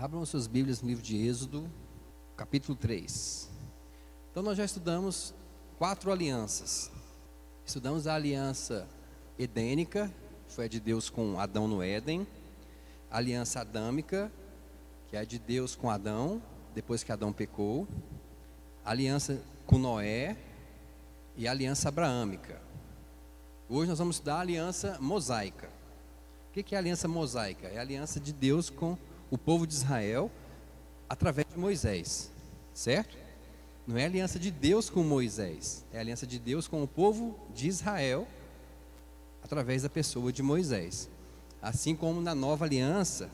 Abram suas Bíblias no livro de Êxodo, capítulo 3. Então nós já estudamos 4 alianças. Estudamos a aliança edênica, que foi a de Deus com Adão no Éden. A aliança adâmica, que é a de Deus com Adão, depois que Adão pecou. A aliança com Noé e a aliança abraâmica. Hoje nós vamos estudar a aliança mosaica. O que é a aliança mosaica? É a aliança de Deus com o povo de Israel através de Moisés, certo? Não é a aliança de Deus com Moisés, é a aliança de Deus com o povo de Israel através da pessoa de Moisés. Assim como na nova aliança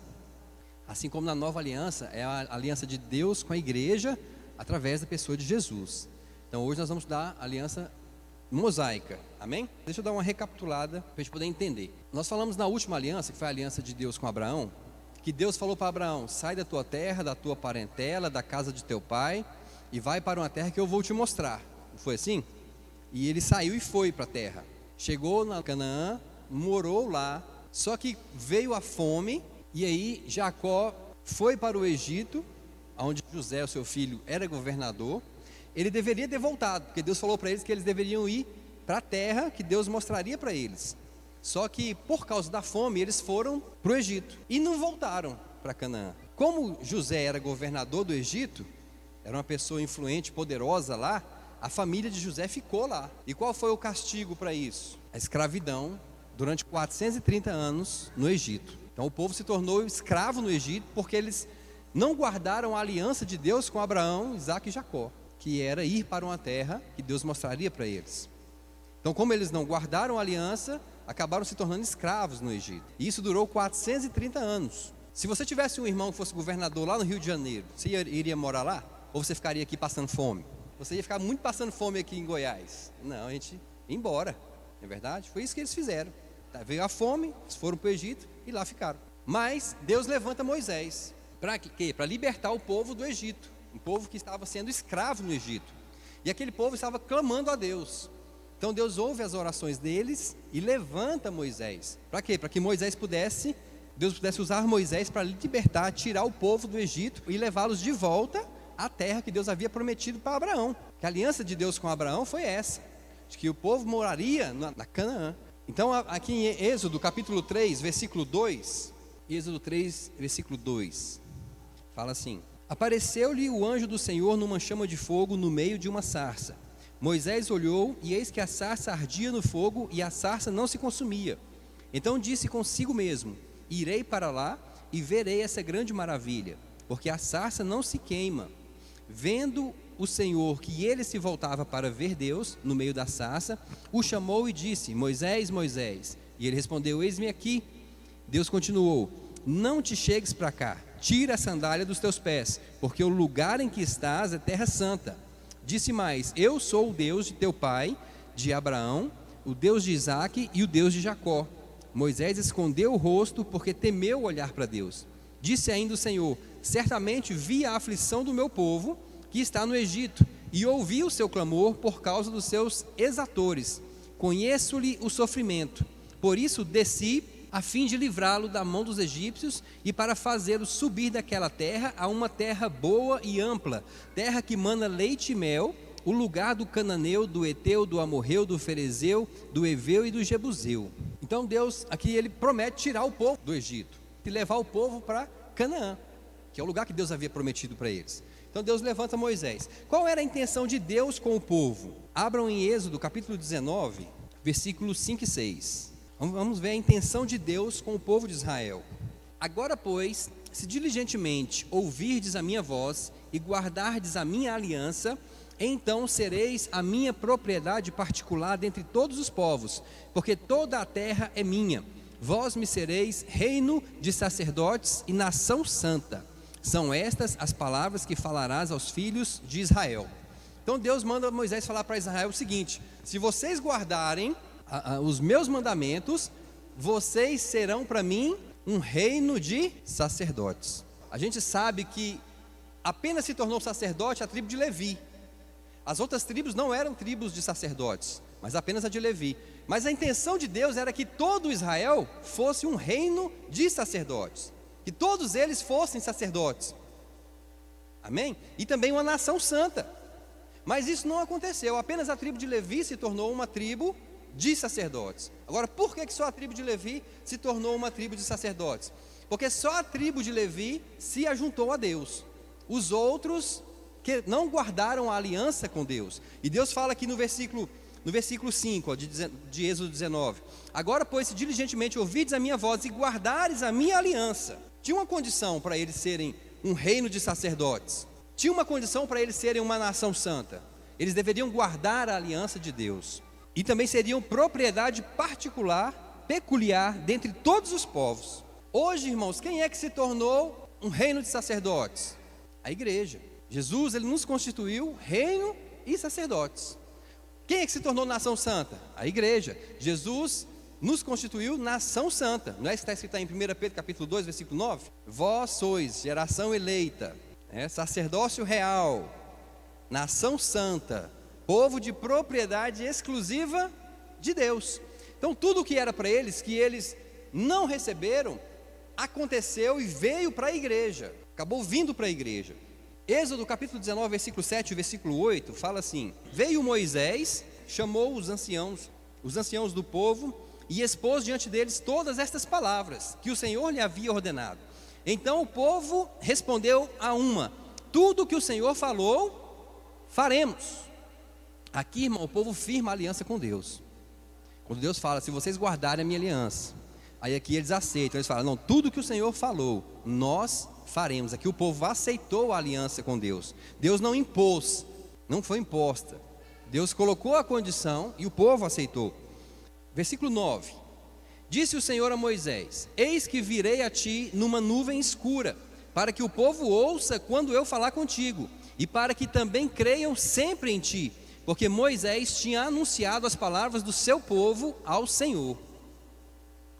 é a aliança de Deus com a igreja através da pessoa de Jesus. Então hoje nós vamos dar a aliança mosaica, amém? Deixa eu dar uma recapitulada para a gente poder entender. Nós falamos na última aliança, que foi a aliança de Deus com Abraão, que Deus falou para Abraão: sai da tua terra, da tua parentela, da casa de teu pai, e vai para uma terra que eu vou te mostrar. Não foi assim? E ele saiu e foi para a terra. Chegou na Canaã, morou lá, só que veio a fome, e aí Jacó foi para o Egito, onde José, o seu filho, era governador. Ele deveria ter voltado, porque Deus falou para eles que eles deveriam ir para a terra que Deus mostraria para eles. Só que por causa da fome eles foram para o Egito e não voltaram para Canaã. Como José era governador do Egito, era uma pessoa influente, poderosa lá, a família de José ficou lá. E qual foi o castigo para isso? A escravidão durante 430 anos no Egito. Então o povo se tornou escravo no Egito porque eles não guardaram a aliança de Deus com Abraão, Isaque e Jacó, que era ir para uma terra que Deus mostraria para eles. Então, como eles não guardaram a aliança, acabaram se tornando escravos no Egito. E isso durou 430 anos. Se você tivesse um irmão que fosse governador lá no Rio de Janeiro, você iria morar lá? Ou você ficaria aqui passando fome? Você ia ficar muito passando fome aqui em Goiás. Não, a gente ia embora, não é verdade? Foi isso que eles fizeram. Veio a fome, eles foram para o Egito e lá ficaram. Mas Deus levanta Moisés. Para quê? Para libertar o povo do Egito. Um povo que estava sendo escravo no Egito. E aquele povo estava clamando a Deus. Então Deus ouve as orações deles e levanta Moisés. Para quê? Para que Deus pudesse usar Moisés para libertar, tirar o povo do Egito e levá-los de volta à terra que Deus havia prometido para Abraão. Que a aliança de Deus com Abraão foi essa, de que o povo moraria na Canaã. Então aqui em Êxodo capítulo 3, versículo 2, Êxodo 3, versículo 2, fala assim: apareceu-lhe o anjo do Senhor numa chama de fogo no meio de uma sarça. Moisés olhou, e eis que a sarça ardia no fogo, e a sarça não se consumia. Então disse consigo mesmo: irei para lá e verei essa grande maravilha, porque a sarça não se queima. Vendo o Senhor que ele se voltava para ver Deus no meio da sarça, o chamou e disse: Moisés, Moisés. E ele respondeu: eis-me aqui. Deus continuou: não te chegues para cá, tira a sandália dos teus pés, porque o lugar em que estás é terra santa. Disse mais: eu sou o Deus de teu pai, de Abraão, o Deus de Isaque e o Deus de Jacó. Moisés escondeu o rosto porque temeu olhar para Deus. Disse ainda o Senhor: certamente vi a aflição do meu povo que está no Egito, e ouvi o seu clamor por causa dos seus exatores. Conheço-lhe o sofrimento, por isso desci a fim de livrá-lo da mão dos egípcios e para fazê-lo subir daquela terra a uma terra boa e ampla, terra que mana leite e mel, o lugar do cananeu, do eteu, do amorreu, do ferezeu, do eveu e do jebuseu. Então Deus aqui ele promete tirar o povo do Egito e levar o povo para Canaã, que é o lugar que Deus havia prometido para eles. Então Deus levanta Moisés. Qual era a intenção de Deus com o povo? Abram em Êxodo capítulo 19, versículos 5 e 6. Vamos ver a intenção de Deus com o povo de Israel. Agora, pois, se diligentemente ouvirdes a minha voz e guardardes a minha aliança, então sereis a minha propriedade particular dentre todos os povos, porque toda a terra é minha. Vós me sereis reino de sacerdotes e nação santa. São estas as palavras que falarás aos filhos de Israel. Então Deus manda Moisés falar para Israel o seguinte: se vocês guardarem os meus mandamentos, vocês serão para mim um reino de sacerdotes. A gente sabe que apenas se tornou sacerdote a tribo de Levi. As outras tribos não eram tribos de sacerdotes, mas apenas a de Levi. Mas a intenção de Deus era que todo Israel fosse um reino de sacerdotes. que todos eles fossem sacerdotes. Amém? E também uma nação santa. Mas isso não aconteceu, apenas a tribo de Levi se tornou uma tribo de sacerdotes. Agora, por que só a tribo de Levi se tornou uma tribo de sacerdotes? Porque só a tribo de Levi se ajuntou a Deus. Os outros que não guardaram a aliança com Deus. E Deus fala aqui no versículo 5, de Êxodo 19: agora, pois, se diligentemente ouvides a minha voz e guardares a minha aliança. Tinha uma condição para eles serem um reino de sacerdotes. Tinha uma condição para eles serem uma nação santa. Eles deveriam guardar a aliança de Deus. E também seriam propriedade particular, peculiar, dentre todos os povos. Hoje, irmãos, quem é que se tornou um reino de sacerdotes? A igreja. Jesus, ele nos constituiu reino e sacerdotes. Quem é que se tornou nação santa? A igreja. Jesus nos constituiu nação santa. Não é isso que está escrito aí em 1 Pedro capítulo 2, versículo 9? Vós sois geração eleita, sacerdócio real, nação santa, povo de propriedade exclusiva de Deus. Então tudo o que era para eles, que eles não receberam, aconteceu e veio para a igreja, acabou vindo para a igreja. Êxodo capítulo 19, versículo 7 e versículo 8, fala assim: veio Moisés, chamou os anciãos do povo, e expôs diante deles todas estas palavras, que o Senhor lhe havia ordenado. Então o povo respondeu a uma: tudo o que o Senhor falou, faremos. Aqui, irmão, o povo firma a aliança com Deus. Quando Deus fala: se vocês guardarem a minha aliança, aí aqui eles aceitam, eles falam: não, tudo que o Senhor falou, nós faremos. Aqui o povo aceitou a aliança com Deus. Deus não impôs, não foi imposta. Deus colocou a condição e o povo aceitou. Versículo 9: disse o Senhor a Moisés: eis que virei a ti numa nuvem escura, para que o povo ouça quando eu falar contigo, e para que também creiam sempre em ti, porque Moisés tinha anunciado as palavras do seu povo ao Senhor.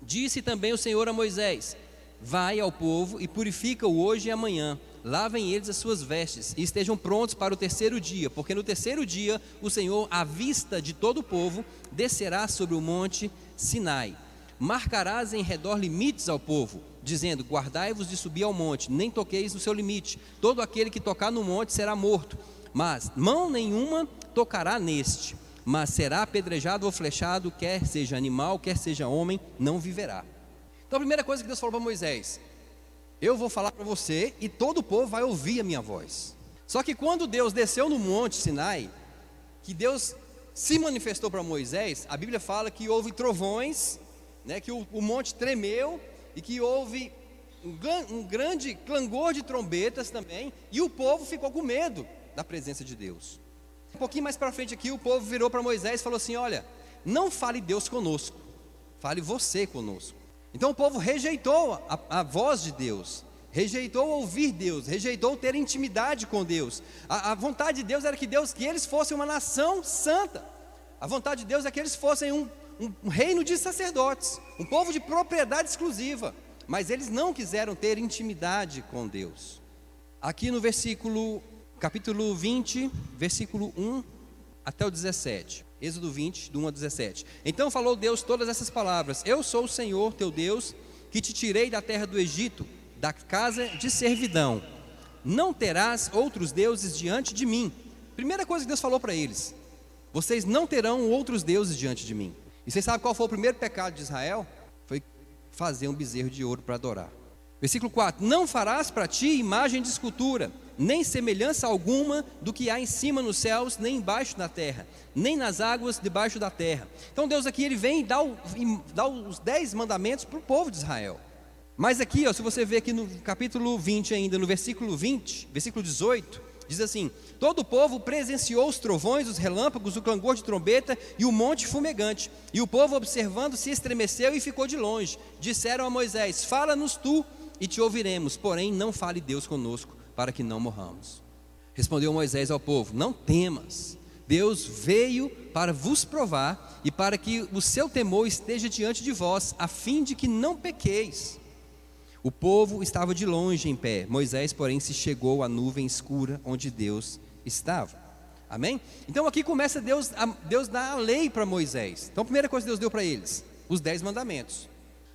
Disse também o Senhor a Moisés: vai ao povo e purifica-o hoje e amanhã, lavem eles as suas vestes e estejam prontos para o terceiro dia, porque no terceiro dia o Senhor, à vista de todo o povo, descerá sobre o monte Sinai. Marcarás em redor limites ao povo, dizendo: guardai-vos de subir ao monte, nem toqueis no seu limite. Todo aquele que tocar no monte será morto, mas mão nenhuma tocará neste, mas será apedrejado ou flechado, quer seja animal, quer seja homem, não viverá. Então a primeira coisa que Deus falou para Moisés: eu vou falar para você e todo o povo vai ouvir a minha voz. Só que quando Deus desceu no monte Sinai, que Deus se manifestou para Moisés, a Bíblia fala que houve trovões, que o monte tremeu, e que houve um grande clangor de trombetas também, e o povo ficou com medo da presença de Deus. Um pouquinho mais para frente aqui, o povo virou para Moisés e falou assim: olha, não fale Deus conosco, fale você conosco. Então o povo rejeitou a voz de Deus, rejeitou ouvir Deus, rejeitou ter intimidade com Deus. A vontade de Deus era que eles fossem uma nação santa. A vontade de Deus é que eles fossem um reino de sacerdotes, um povo de propriedade exclusiva. Mas eles não quiseram ter intimidade com Deus. Aqui no capítulo 20, versículo 1 até o 17. Êxodo 20, do 1 a 17. Então falou Deus todas essas palavras: eu sou o Senhor teu Deus, que te tirei da terra do Egito, da casa de servidão. Não terás outros deuses diante de mim. Primeira coisa que Deus falou para eles: vocês não terão outros deuses diante de mim. E vocês sabem qual foi o primeiro pecado de Israel? Foi fazer um bezerro de ouro para adorar. Versículo 4: não farás para ti imagem de escultura, nem semelhança alguma do que há em cima nos céus, nem embaixo na terra, nem nas águas debaixo da terra. Então Deus aqui, ele vem e dá os 10 mandamentos para o povo de Israel. Mas aqui, se você ver aqui no capítulo 20 ainda, no versículo 20, versículo 18, diz assim: todo o povo presenciou os trovões, os relâmpagos, o clangor de trombeta e o monte fumegante. E o povo, observando, se estremeceu e ficou de longe. Disseram a Moisés: fala-nos tu e te ouviremos, porém não fale Deus conosco, para que não morramos. Respondeu Moisés ao povo: não temas, Deus veio para vos provar e para que o seu temor esteja diante de vós, a fim de que não pequeis. O povo estava de longe em pé, Moisés, porém, se chegou à nuvem escura onde Deus estava. Amém? Então aqui começa Deus dá a lei para Moisés. Então a primeira coisa que Deus deu para eles: os 10 mandamentos.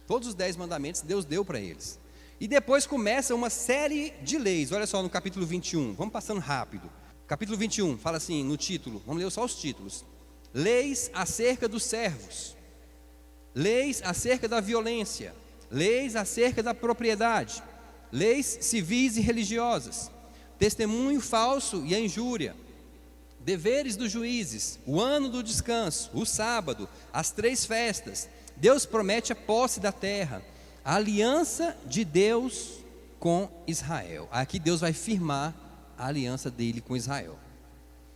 Todos os 10 mandamentos Deus deu para eles. E depois começa uma série de leis. Olha só no capítulo 21, vamos passando rápido. Capítulo 21, fala assim no título, vamos ler só os títulos. Leis acerca dos servos, leis acerca da violência, leis acerca da propriedade, leis civis e religiosas, testemunho falso e a injúria, deveres dos juízes, o ano do descanso, o sábado, as 3 festas. Deus promete a posse da terra, a aliança de Deus com Israel. Aqui Deus vai firmar a aliança dele com Israel.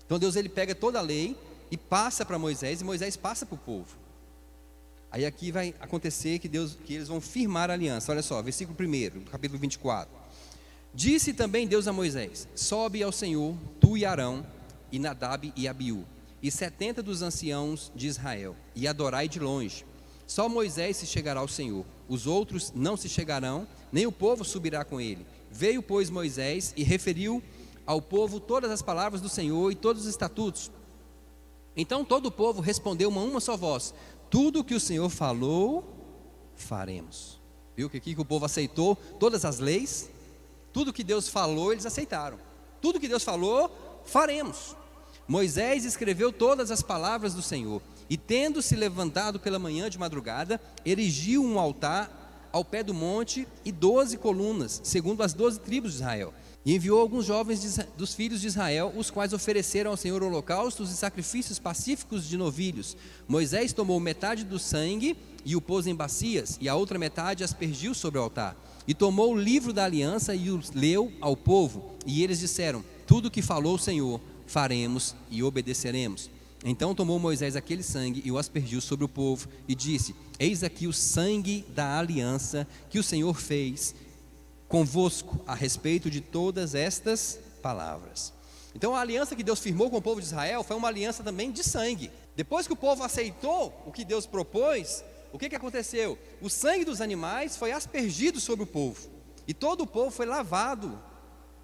Então Deus ele pega toda a lei e passa para Moisés, e Moisés passa para o povo. Aí aqui vai acontecer que eles vão firmar a aliança. Olha só, versículo 1, capítulo 24. Disse também Deus a Moisés: sobe ao Senhor, tu e Arão, e Nadab e Abiú, e 70 dos anciãos de Israel, e adorai de longe. Só Moisés se chegará ao Senhor, os outros não se chegarão, nem o povo subirá com ele. Veio, pois, Moisés e referiu ao povo todas as palavras do Senhor e todos os estatutos. Então todo o povo respondeu uma só voz: tudo o que o Senhor falou, faremos. Viu que aqui que o povo aceitou todas as leis? Tudo que Deus falou, eles aceitaram. Tudo que Deus falou, faremos. Moisés escreveu todas as palavras do Senhor, e tendo-se levantado pela manhã de madrugada, erigiu um altar ao pé do monte e 12 colunas, segundo as 12 tribos de Israel. E enviou alguns jovens dos filhos de Israel, os quais ofereceram ao Senhor holocaustos e sacrifícios pacíficos de novilhos. Moisés tomou metade do sangue e o pôs em bacias, e a outra metade aspergiu sobre o altar. E tomou o livro da aliança e o leu ao povo. E eles disseram: tudo o que falou o Senhor, faremos e obedeceremos. Então tomou Moisés aquele sangue e o aspergiu sobre o povo, e disse: eis aqui o sangue da aliança que o Senhor fez convosco a respeito de todas estas palavras. Então a aliança que Deus firmou com o povo de Israel foi uma aliança também de sangue. Depois que o povo aceitou o que Deus propôs, o que aconteceu? O sangue dos animais foi aspergido sobre o povo, e todo o povo foi lavado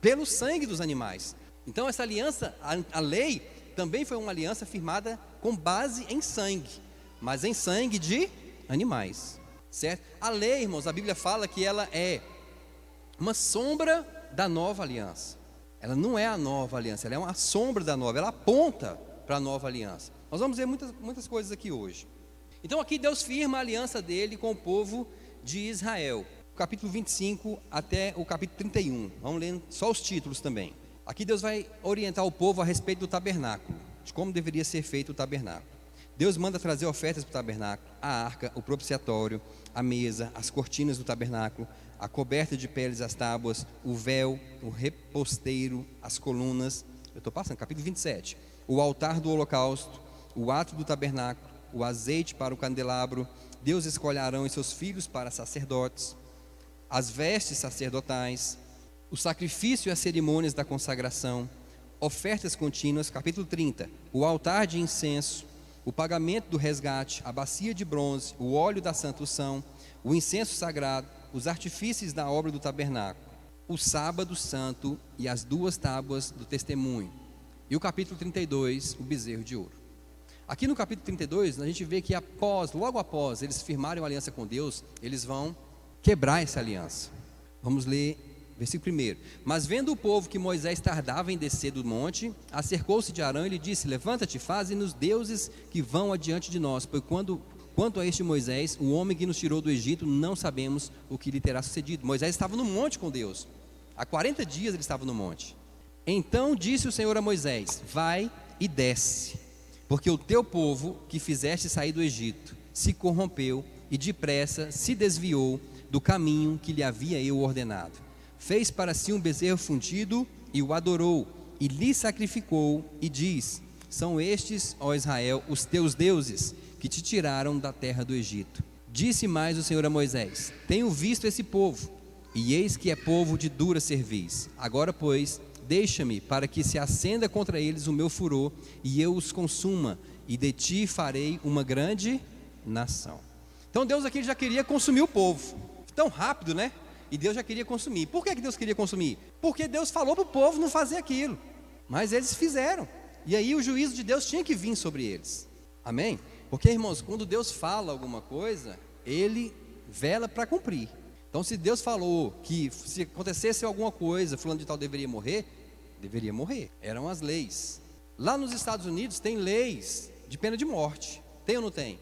pelo sangue dos animais. Então essa aliança, a lei, também foi uma aliança firmada com base em sangue, mas em sangue de animais, certo? A lei, irmãos, a Bíblia fala que ela é uma sombra da nova aliança. Ela não é a nova aliança, ela é uma sombra da nova, ela aponta para a nova aliança. Nós vamos ver muitas coisas aqui hoje. Então aqui Deus firma a aliança dele com o povo de Israel, capítulo 25 até o capítulo 31, vamos ler só os títulos também. Aqui Deus vai orientar o povo a respeito do tabernáculo, de como deveria ser feito o tabernáculo. Deus manda trazer ofertas para o tabernáculo: a arca, o propiciatório, a mesa, as cortinas do tabernáculo, a coberta de peles, as tábuas, o véu, o reposteiro, as colunas. Eu estou passando, capítulo 27. O altar do holocausto, o ato do tabernáculo, o azeite para o candelabro. Deus escolhe Arão e seus filhos para sacerdotes, as vestes sacerdotais, o sacrifício e as cerimônias da consagração, ofertas contínuas. Capítulo 30. O altar de incenso, o pagamento do resgate, a bacia de bronze, o óleo da santa unção, o incenso sagrado, os artifícios da obra do tabernáculo, o sábado santo e as 2 tábuas do testemunho. E o capítulo 32, o bezerro de ouro. Aqui no capítulo 32, a gente vê que logo após eles firmarem uma aliança com Deus, eles vão quebrar essa aliança. Vamos ler versículo 1. Mas vendo o povo que Moisés tardava em descer do monte, acercou-se de Arão e lhe disse: levanta-te, faze-nos deuses que vão adiante de nós, pois quanto a este Moisés, o homem que nos tirou do Egito, não sabemos o que lhe terá sucedido. Moisés estava no monte com Deus, há 40 dias ele estava no monte. Então disse o Senhor a Moisés: vai e desce, porque o teu povo que fizeste sair do Egito se corrompeu e depressa se desviou do caminho que lhe havia eu ordenado. Fez para si um bezerro fundido e o adorou, e lhe sacrificou, e diz: são estes, ó Israel, os teus deuses que te tiraram da terra do Egito. Disse mais o Senhor a Moisés: tenho visto esse povo, e eis que é povo de dura cerviz. Agora, pois, deixa-me para que se acenda contra eles o meu furor, e eu os consuma, e de ti farei uma grande nação. Então Deus aqui já queria consumir o povo, tão rápido, né? E Deus já queria consumir. Por que Deus queria consumir? Porque Deus falou para o povo não fazer aquilo, mas eles fizeram, e aí o juízo de Deus tinha que vir sobre eles. Amém? Porque, irmãos, quando Deus fala alguma coisa, Ele vela para cumprir. Então, se Deus falou que se acontecesse alguma coisa, fulano de tal deveria morrer, deveria morrer. Eram as leis. Lá nos Estados Unidos tem leis de pena de morte. Tem ou não tem?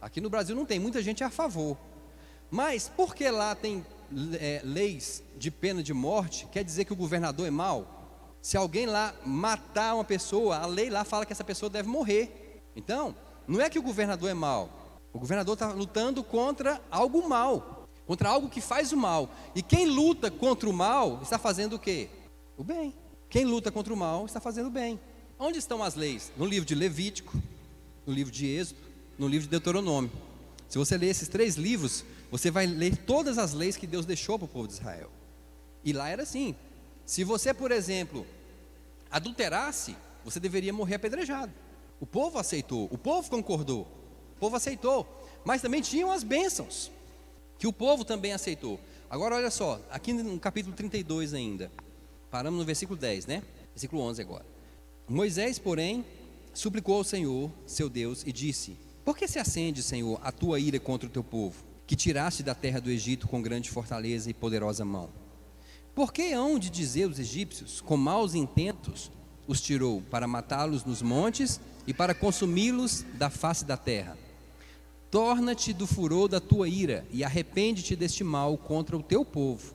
Aqui no Brasil não tem. Muita gente é a favor. Mas por que lá tem leis de pena de morte? Quer dizer que o governador é mau? Se alguém lá matar uma pessoa, a lei lá fala que essa pessoa deve morrer. Então, não é que o governador é mau. O governador está lutando contra algo mal, contra algo que faz o mal. E quem luta contra o mal está fazendo o quê? O bem. Quem luta contra o mal está fazendo o bem. Onde estão as leis? No livro de Levítico, no livro de Êxodo, no livro de Deuteronômio. Se você ler esses 3 livros, você vai ler todas as leis que Deus deixou para o povo de Israel. E lá era assim: se você, por exemplo, adulterasse, você deveria morrer apedrejado. O povo aceitou, o povo concordou, o povo aceitou. Mas também tinham as bênçãos, que o povo também aceitou. Agora olha só, aqui no capítulo 32 ainda, paramos no versículo 10, né? Versículo 11 agora. Moisés, porém, suplicou ao Senhor, seu Deus, e disse: por que se acende, Senhor, a tua ira contra o teu povo, que tiraste da terra do Egito com grande fortaleza e poderosa mão? Por que hão de dizer os egípcios, com maus intentos os tirou, para matá-los nos montes e para consumi-los da face da terra? Torna-te do furor da tua ira e arrepende-te deste mal contra o teu povo.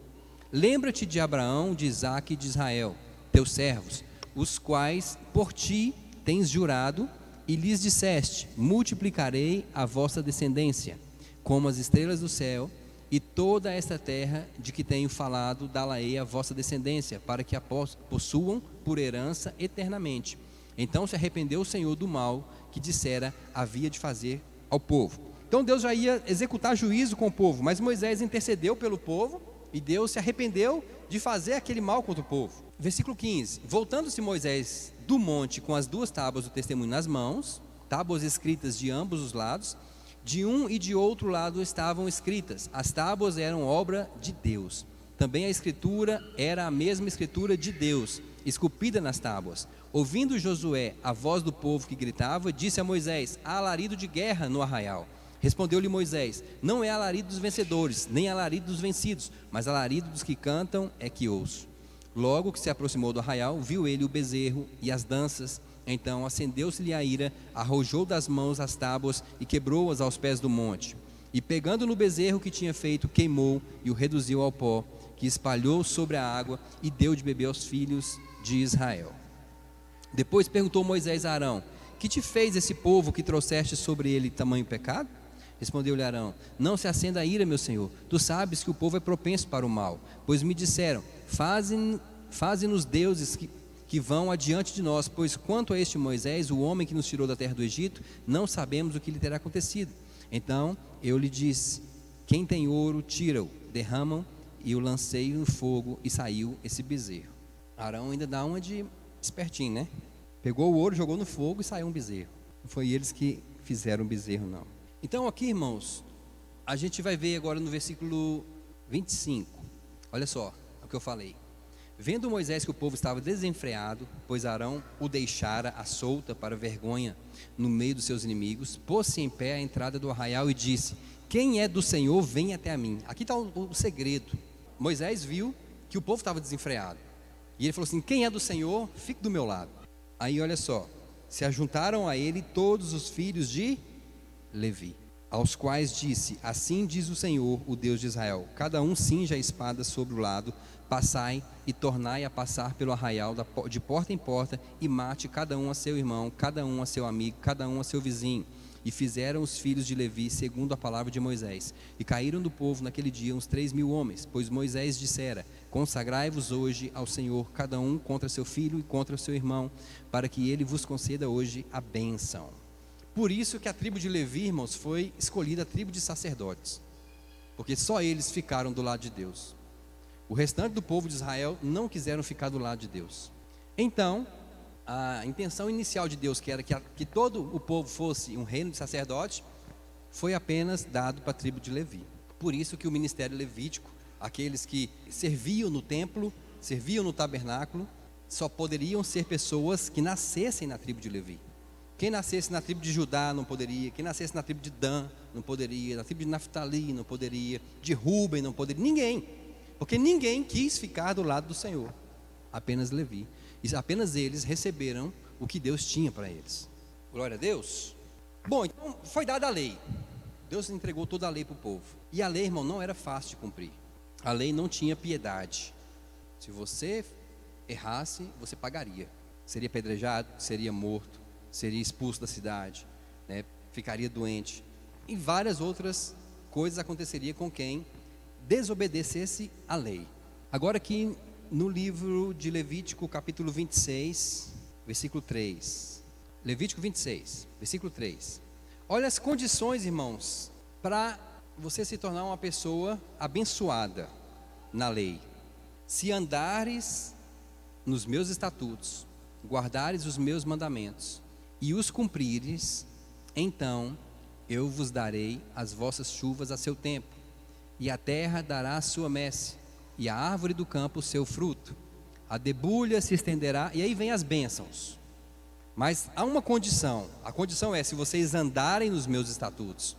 Lembra-te de Abraão, de Isaque e de Israel, teus servos, os quais por ti tens jurado, e lhes disseste: multiplicarei a vossa descendência, como as estrelas do céu, e toda esta terra de que tenho falado, dá-la-ei a vossa descendência, para que a possuam por herança eternamente. Então se arrependeu o Senhor do mal que dissera havia de fazer ao povo. Então Deus já ia executar juízo com o povo, mas Moisés intercedeu pelo povo, e Deus se arrependeu de fazer aquele mal contra o povo. Versículo 15: voltando-se Moisés do monte com as 2 tábuas do testemunho nas mãos, tábuas escritas de ambos os lados, de um e de outro lado estavam escritas. As tábuas eram obra de Deus. Também a escritura era a mesma escritura de Deus, esculpida nas tábuas. Ouvindo Josué a voz do povo que gritava, disse a Moisés: há alarido de guerra no arraial. Respondeu-lhe Moisés: não é alarido dos vencedores, nem alarido dos vencidos, mas alarido dos que cantam é que ouço. Logo que se aproximou do arraial, viu ele o bezerro e as danças. Então acendeu-se-lhe a ira, arrojou das mãos as tábuas e quebrou-as aos pés do monte. E pegando no bezerro que tinha feito, queimou e o reduziu ao pó, que espalhou sobre a água e deu de beber aos filhos de Israel. Depois perguntou Moisés a Arão: que te fez esse povo que trouxeste sobre ele tamanho pecado? Respondeu-lhe Arão: não se acenda a ira, meu senhor. Tu sabes que o povo é propenso para o mal, pois me disseram: faze-nos deuses que vão adiante de nós, pois quanto a este Moisés, o homem que nos tirou da terra do Egito, não sabemos o que lhe terá acontecido. Então eu lhe disse: quem tem ouro, tira-o, derramam, e o lancei no fogo, e saiu esse bezerro. Arão ainda dá uma de espertinho, né? Pegou o ouro, jogou no fogo e saiu um bezerro. Não foi eles que fizeram o bezerro, não. Então aqui, irmãos, a gente vai ver agora no versículo 25. Olha só o que eu falei. Vendo Moisés que o povo estava desenfreado, pois Arão o deixara à solta para vergonha no meio dos seus inimigos, pôs-se em pé à entrada do arraial e disse: quem é do Senhor, vem até a mim. Aqui está o segredo. Moisés viu que o povo estava desenfreado, e ele falou assim: quem é do Senhor, fique do meu lado. Aí olha só, se ajuntaram a ele todos os filhos de Levi, aos quais disse: assim diz o Senhor, o Deus de Israel, cada um cinja a espada sobre o lado, passai e tornai a passar pelo arraial de porta em porta, e mate cada um a seu irmão, cada um a seu amigo, cada um a seu vizinho. E fizeram os filhos de Levi segundo a palavra de Moisés. E caíram do povo naquele dia uns 3.000 homens, pois Moisés dissera: consagrai-vos hoje ao Senhor, cada um contra seu filho e contra seu irmão, para que ele vos conceda hoje a bênção. Por isso que a tribo de Levi, irmãos, foi escolhida a tribo de sacerdotes, porque só eles ficaram do lado de Deus. O restante do povo de Israel não quiseram ficar do lado de Deus. Então, a intenção inicial de Deus, que era que todo o povo fosse um reino de sacerdotes, foi apenas dado para a tribo de Levi. Por isso que o ministério levítico, aqueles que serviam no templo, serviam no tabernáculo, só poderiam ser pessoas que nascessem na tribo de Levi. Quem nascesse na tribo de Judá não poderia, quem nascesse na tribo de Dan não poderia, da tribo de Naftali não poderia, de Rúben não poderia, ninguém, porque ninguém quis ficar do lado do Senhor, apenas Levi, e apenas eles receberam o que Deus tinha para eles. Glória a Deus. Bom, então foi dada a lei, Deus entregou toda a lei para o povo, e a lei, irmão, não era fácil de cumprir, a lei não tinha piedade. Se você errasse, você pagaria, seria apedrejado, seria morto, seria expulso da cidade, né? Ficaria doente, e várias outras coisas aconteceriam com quem desobedecesse a lei. Agora aqui no livro de Levítico, capítulo 26, versículo 3. Levítico 26, versículo 3. Olha as condições, irmãos, para você se tornar uma pessoa abençoada na lei. Se andares nos meus estatutos, guardares os meus mandamentos e os cumprires, então eu vos darei as vossas chuvas a seu tempo, e a terra dará a sua messe, e a árvore do campo o seu fruto, a debulha se estenderá, e aí vem as bênçãos. Mas há uma condição, a condição é: se vocês andarem nos meus estatutos,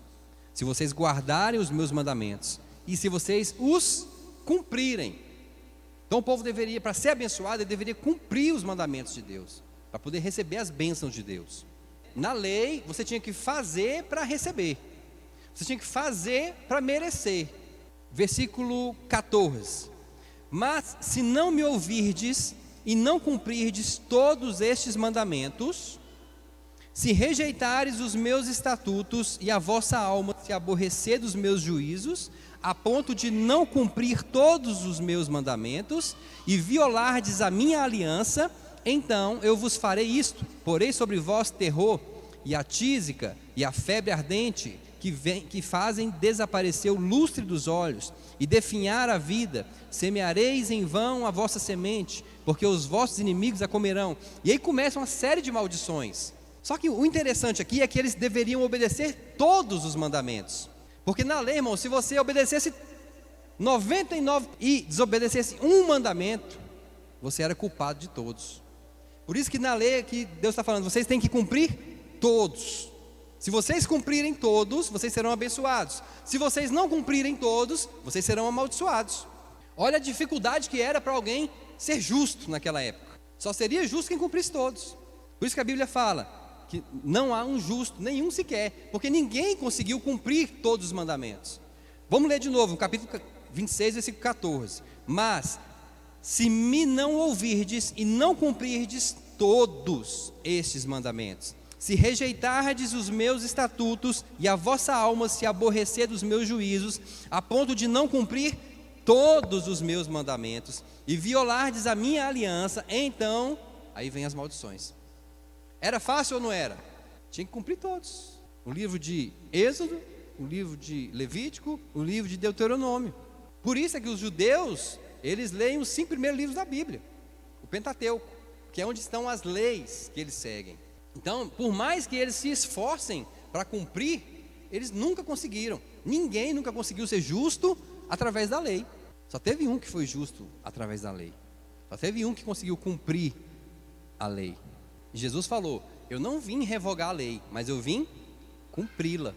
se vocês guardarem os meus mandamentos, e se vocês os cumprirem. Então o povo deveria, para ser abençoado, ele deveria cumprir os mandamentos de Deus, para poder receber as bênçãos de Deus. Na lei, você tinha que fazer para receber, você tinha que fazer para merecer. Versículo 14: mas se não me ouvirdes e não cumprirdes todos estes mandamentos, se rejeitares os meus estatutos e a vossa alma se aborrecer dos meus juízos, a ponto de não cumprir todos os meus mandamentos e violardes a minha aliança, então eu vos farei isto: porei sobre vós terror e a tísica e a febre ardente, que fazem desaparecer o lustre dos olhos e definhar a vida. Semeareis em vão a vossa semente, porque os vossos inimigos a comerão. E aí começa uma série de maldições. Só que o interessante aqui é que eles deveriam obedecer todos os mandamentos, porque na lei, irmão, se você obedecesse 99 e desobedecesse um mandamento, você era culpado de todos. Por isso que na lei que Deus está falando, vocês têm que cumprir todos. Se vocês cumprirem todos, vocês serão abençoados. Se vocês não cumprirem todos, vocês serão amaldiçoados. Olha a dificuldade que era para alguém ser justo naquela época. Só seria justo quem cumprisse todos. Por isso que a Bíblia fala que não há um justo, nenhum sequer, porque ninguém conseguiu cumprir todos os mandamentos. Vamos ler de novo, no capítulo 26, versículo 14. Mas, se me não ouvirdes e não cumprirdes todos estes mandamentos, se rejeitardes os meus estatutos e a vossa alma se aborrecer dos meus juízos, a ponto de não cumprir todos os meus mandamentos e violardes a minha aliança, então, aí vem as maldições. Era fácil ou não era? Tinha que cumprir todos. O livro de Êxodo, o livro de Levítico, o livro de Deuteronômio. Por isso é que os judeus, eles leem os 5 primeiros livros da Bíblia, o Pentateuco, que é onde estão as leis que eles seguem. Então, por mais que eles se esforcem para cumprir, eles nunca conseguiram. Ninguém nunca conseguiu ser justo através da lei. Só teve um que foi justo através da lei. Só teve um que conseguiu cumprir a lei. E Jesus falou: eu não vim revogar a lei, mas eu vim cumpri-la.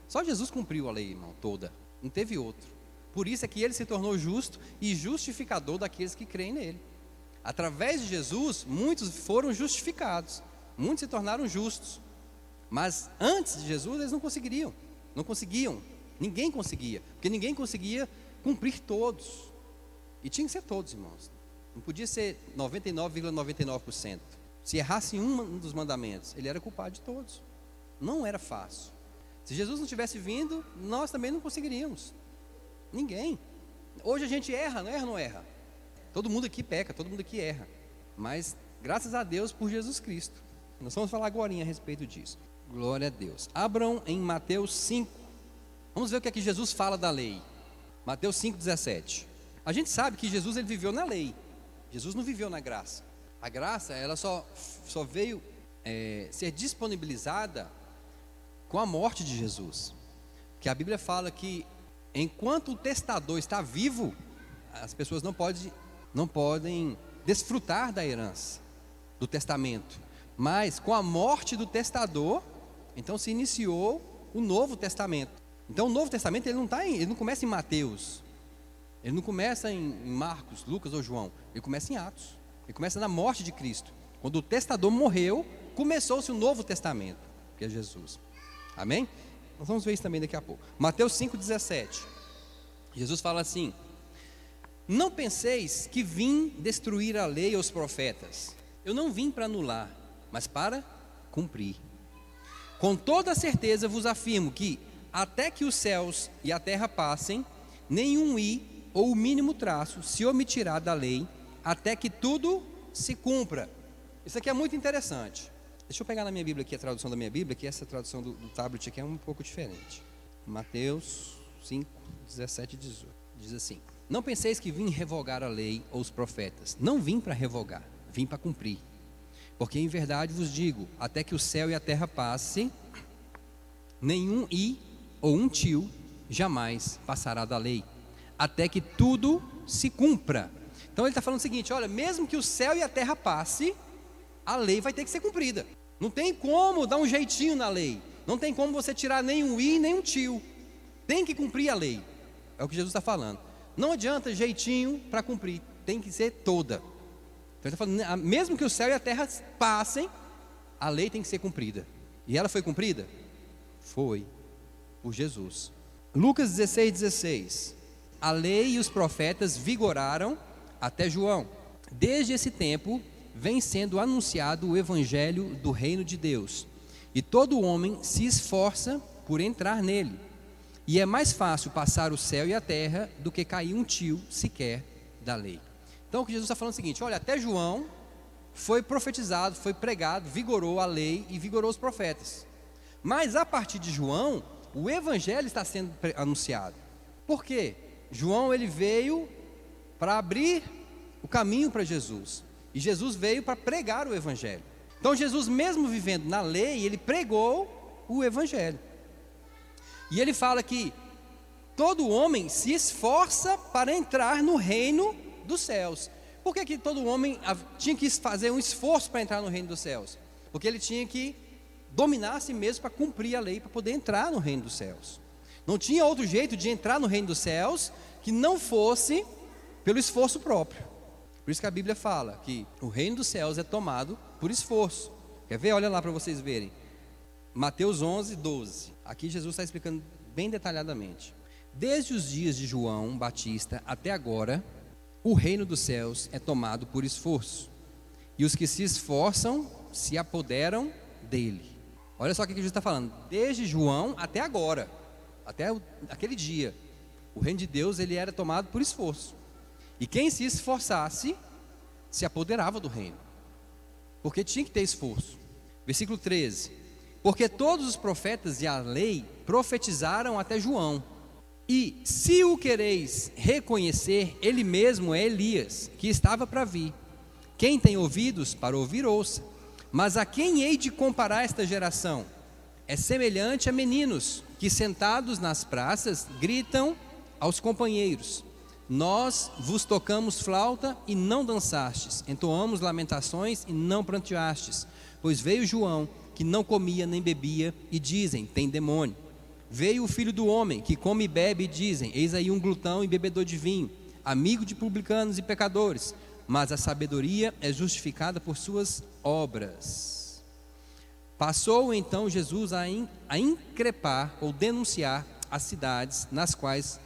Só Jesus cumpriu a lei, irmão, toda. Não teve outro. Por isso é que ele se tornou justo e justificador daqueles que creem nele. Através de Jesus, muitos foram justificados. Muitos se tornaram justos, mas antes de Jesus eles não conseguiam, ninguém conseguia, porque ninguém conseguia cumprir todos, e tinha que ser todos, irmãos, não podia ser 99,99%, se errasse um dos mandamentos, ele era culpado de todos, não era fácil. Se Jesus não tivesse vindo, nós também não conseguiríamos, ninguém. Hoje a gente erra, não erra, não erra, todo mundo aqui peca, todo mundo aqui erra, mas graças a Deus por Jesus Cristo. Nós vamos falar agora a respeito disso. Glória a Deus. Abram em Mateus 5. Vamos ver o que é que Jesus fala da lei. Mateus 5,17. A gente sabe que Jesus ele viveu na lei. Jesus não viveu na graça. A graça ela só veio ser disponibilizada com a morte de Jesus. Que a Bíblia fala que enquanto o testador está vivo, as pessoas não podem desfrutar da herança, do testamento. Mas com a morte do testador, então se iniciou o Novo Testamento. Então o Novo Testamento ele não começa em Mateus, ele não começa em Marcos, Lucas ou João, ele começa em Atos, ele começa na morte de Cristo. Quando o testador morreu, começou-se o Novo Testamento, que é Jesus. Amém? Nós vamos ver isso também daqui a pouco. Mateus 5,17. Jesus fala assim: não penseis que vim destruir a lei ou os profetas. Eu não vim para anular, mas para cumprir. Com toda certeza vos afirmo que, até que os céus e a terra passem, nenhum i ou o mínimo traço se omitirá da lei, até que tudo se cumpra. Isso aqui é muito interessante. Deixa eu pegar na minha Bíblia aqui a tradução da minha Bíblia, que essa tradução do tablet aqui é um pouco diferente. Mateus 5, 17 e 18. Diz assim: não penseis que vim revogar a lei ou os profetas. Não vim para revogar, vim para cumprir. Porque em verdade vos digo, até que o céu e a terra passem, nenhum i ou um tio jamais passará da lei, até que tudo se cumpra. Então ele está falando o seguinte: olha, mesmo que o céu e a terra passe, a lei vai ter que ser cumprida. Não tem como dar um jeitinho na lei. Não tem como você tirar nem um i, nem um tio. Tem que cumprir a lei. É o que Jesus está falando. Não adianta jeitinho para cumprir, tem que ser toda. Então ele está falando, mesmo que o céu e a terra passem, a lei tem que ser cumprida. E ela foi cumprida? Foi, por Jesus. Lucas 16:16. A lei e os profetas vigoraram até João. Desde esse tempo vem sendo anunciado o evangelho do reino de Deus, e todo homem se esforça por entrar nele. E é mais fácil passar o céu e a terra do que cair um tio sequer da lei. Então o que Jesus está falando é o seguinte: olha, até João foi profetizado, foi pregado, vigorou a lei e vigorou os profetas. Mas a partir de João, o evangelho está sendo anunciado. Por quê? João ele veio para abrir o caminho para Jesus. E Jesus veio para pregar o evangelho. Então Jesus, mesmo vivendo na lei, ele pregou o evangelho. E ele fala que todo homem se esforça para entrar no reino dos céus. Por que todo homem tinha que fazer um esforço para entrar no reino dos céus? Porque ele tinha que dominar a si mesmo para cumprir a lei, para poder entrar no reino dos céus. Não tinha outro jeito de entrar no reino dos céus que não fosse pelo esforço próprio. Por isso que a Bíblia fala que o reino dos céus é tomado por esforço. Quer ver? Olha lá para vocês verem. Mateus 11:12. Aqui Jesus está explicando bem detalhadamente. Desde os dias de João Batista até agora, o reino dos céus é tomado por esforço, e os que se esforçam se apoderam dele. Olha só o que Jesus está falando. Desde João até agora, até aquele dia, o reino de Deus ele era tomado por esforço. E quem se esforçasse, se apoderava do reino. Porque tinha que ter esforço. Versículo 13. Porque todos os profetas e a lei profetizaram até João. E se o quereis reconhecer, ele mesmo é Elias, que estava para vir. Quem tem ouvidos para ouvir, ouça. Mas a quem hei de comparar esta geração? É semelhante a meninos, que sentados nas praças, gritam aos companheiros: nós vos tocamos flauta e não dançastes, entoamos lamentações e não pranteastes. Pois veio João, que não comia nem bebia, e dizem, tem demônio. Veio o filho do homem, que come e bebe, e dizem, eis aí um glutão e bebedor de vinho, amigo de publicanos e pecadores. Mas a sabedoria é justificada por suas obras. Passou então Jesus a increpar ou denunciar as cidades nas quais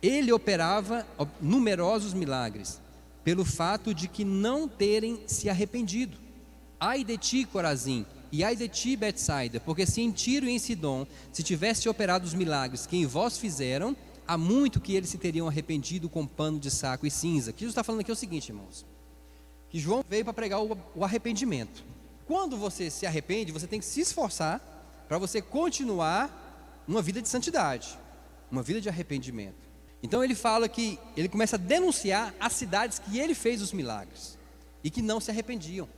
ele operava numerosos milagres, pelo fato de que não terem se arrependido. Ai de ti, Corazim, e ai de ti, Betsaida, porque se em Tiro e em Sidom se tivesse operado os milagres que em vós fizeram, há muito que eles se teriam arrependido com pano de saco e cinza. O que Jesus está falando aqui é o seguinte, irmãos, que João veio para pregar o arrependimento. Quando você se arrepende, você tem que se esforçar para você continuar uma vida de santidade, uma vida de arrependimento. Então ele fala que ele começa a denunciar as cidades que ele fez os milagres e que não se arrependiam.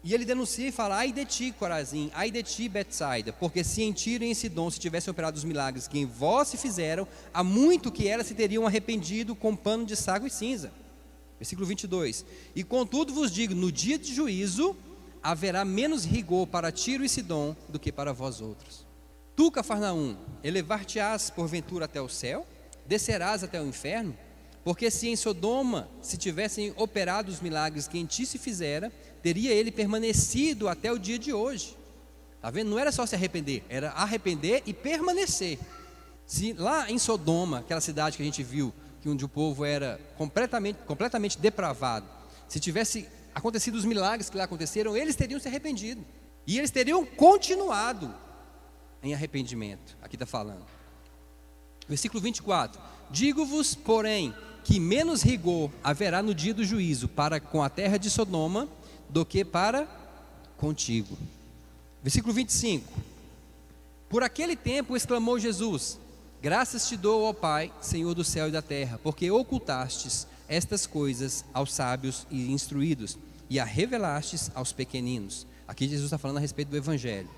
E ele denuncia e fala, ai de ti, Corazim, ai de ti, Betsaida, porque se em Tiro e em Sidom se tivessem operado os milagres que em vós se fizeram, há muito que elas se teriam arrependido com pano de saco e cinza. Versículo 22. E contudo vos digo, no dia de juízo haverá menos rigor para Tiro e Sidom do que para vós outros. Tu, Cafarnaum, elevar-te-ás porventura até o céu? Descerás até o inferno? Porque se em Sodoma se tivessem operado os milagres que em ti se fizera, teria ele permanecido até o dia de hoje. Está vendo? Não era só se arrepender, era arrepender e permanecer. Se lá em Sodoma, aquela cidade que a gente viu, que onde o povo era completamente depravado, se tivesse acontecido os milagres que lá aconteceram, eles teriam se arrependido. E eles teriam continuado em arrependimento. Aqui está falando. Versículo 24. Digo-vos, porém, que menos rigor haverá no dia do juízo para com a terra de Sodoma do que para contigo. Versículo 25. Por aquele tempo exclamou Jesus: graças te dou, ó Pai, Senhor do céu e da terra, porque ocultastes estas coisas aos sábios e instruídos, e a revelastes aos pequeninos. Aqui Jesus está falando a respeito do Evangelho.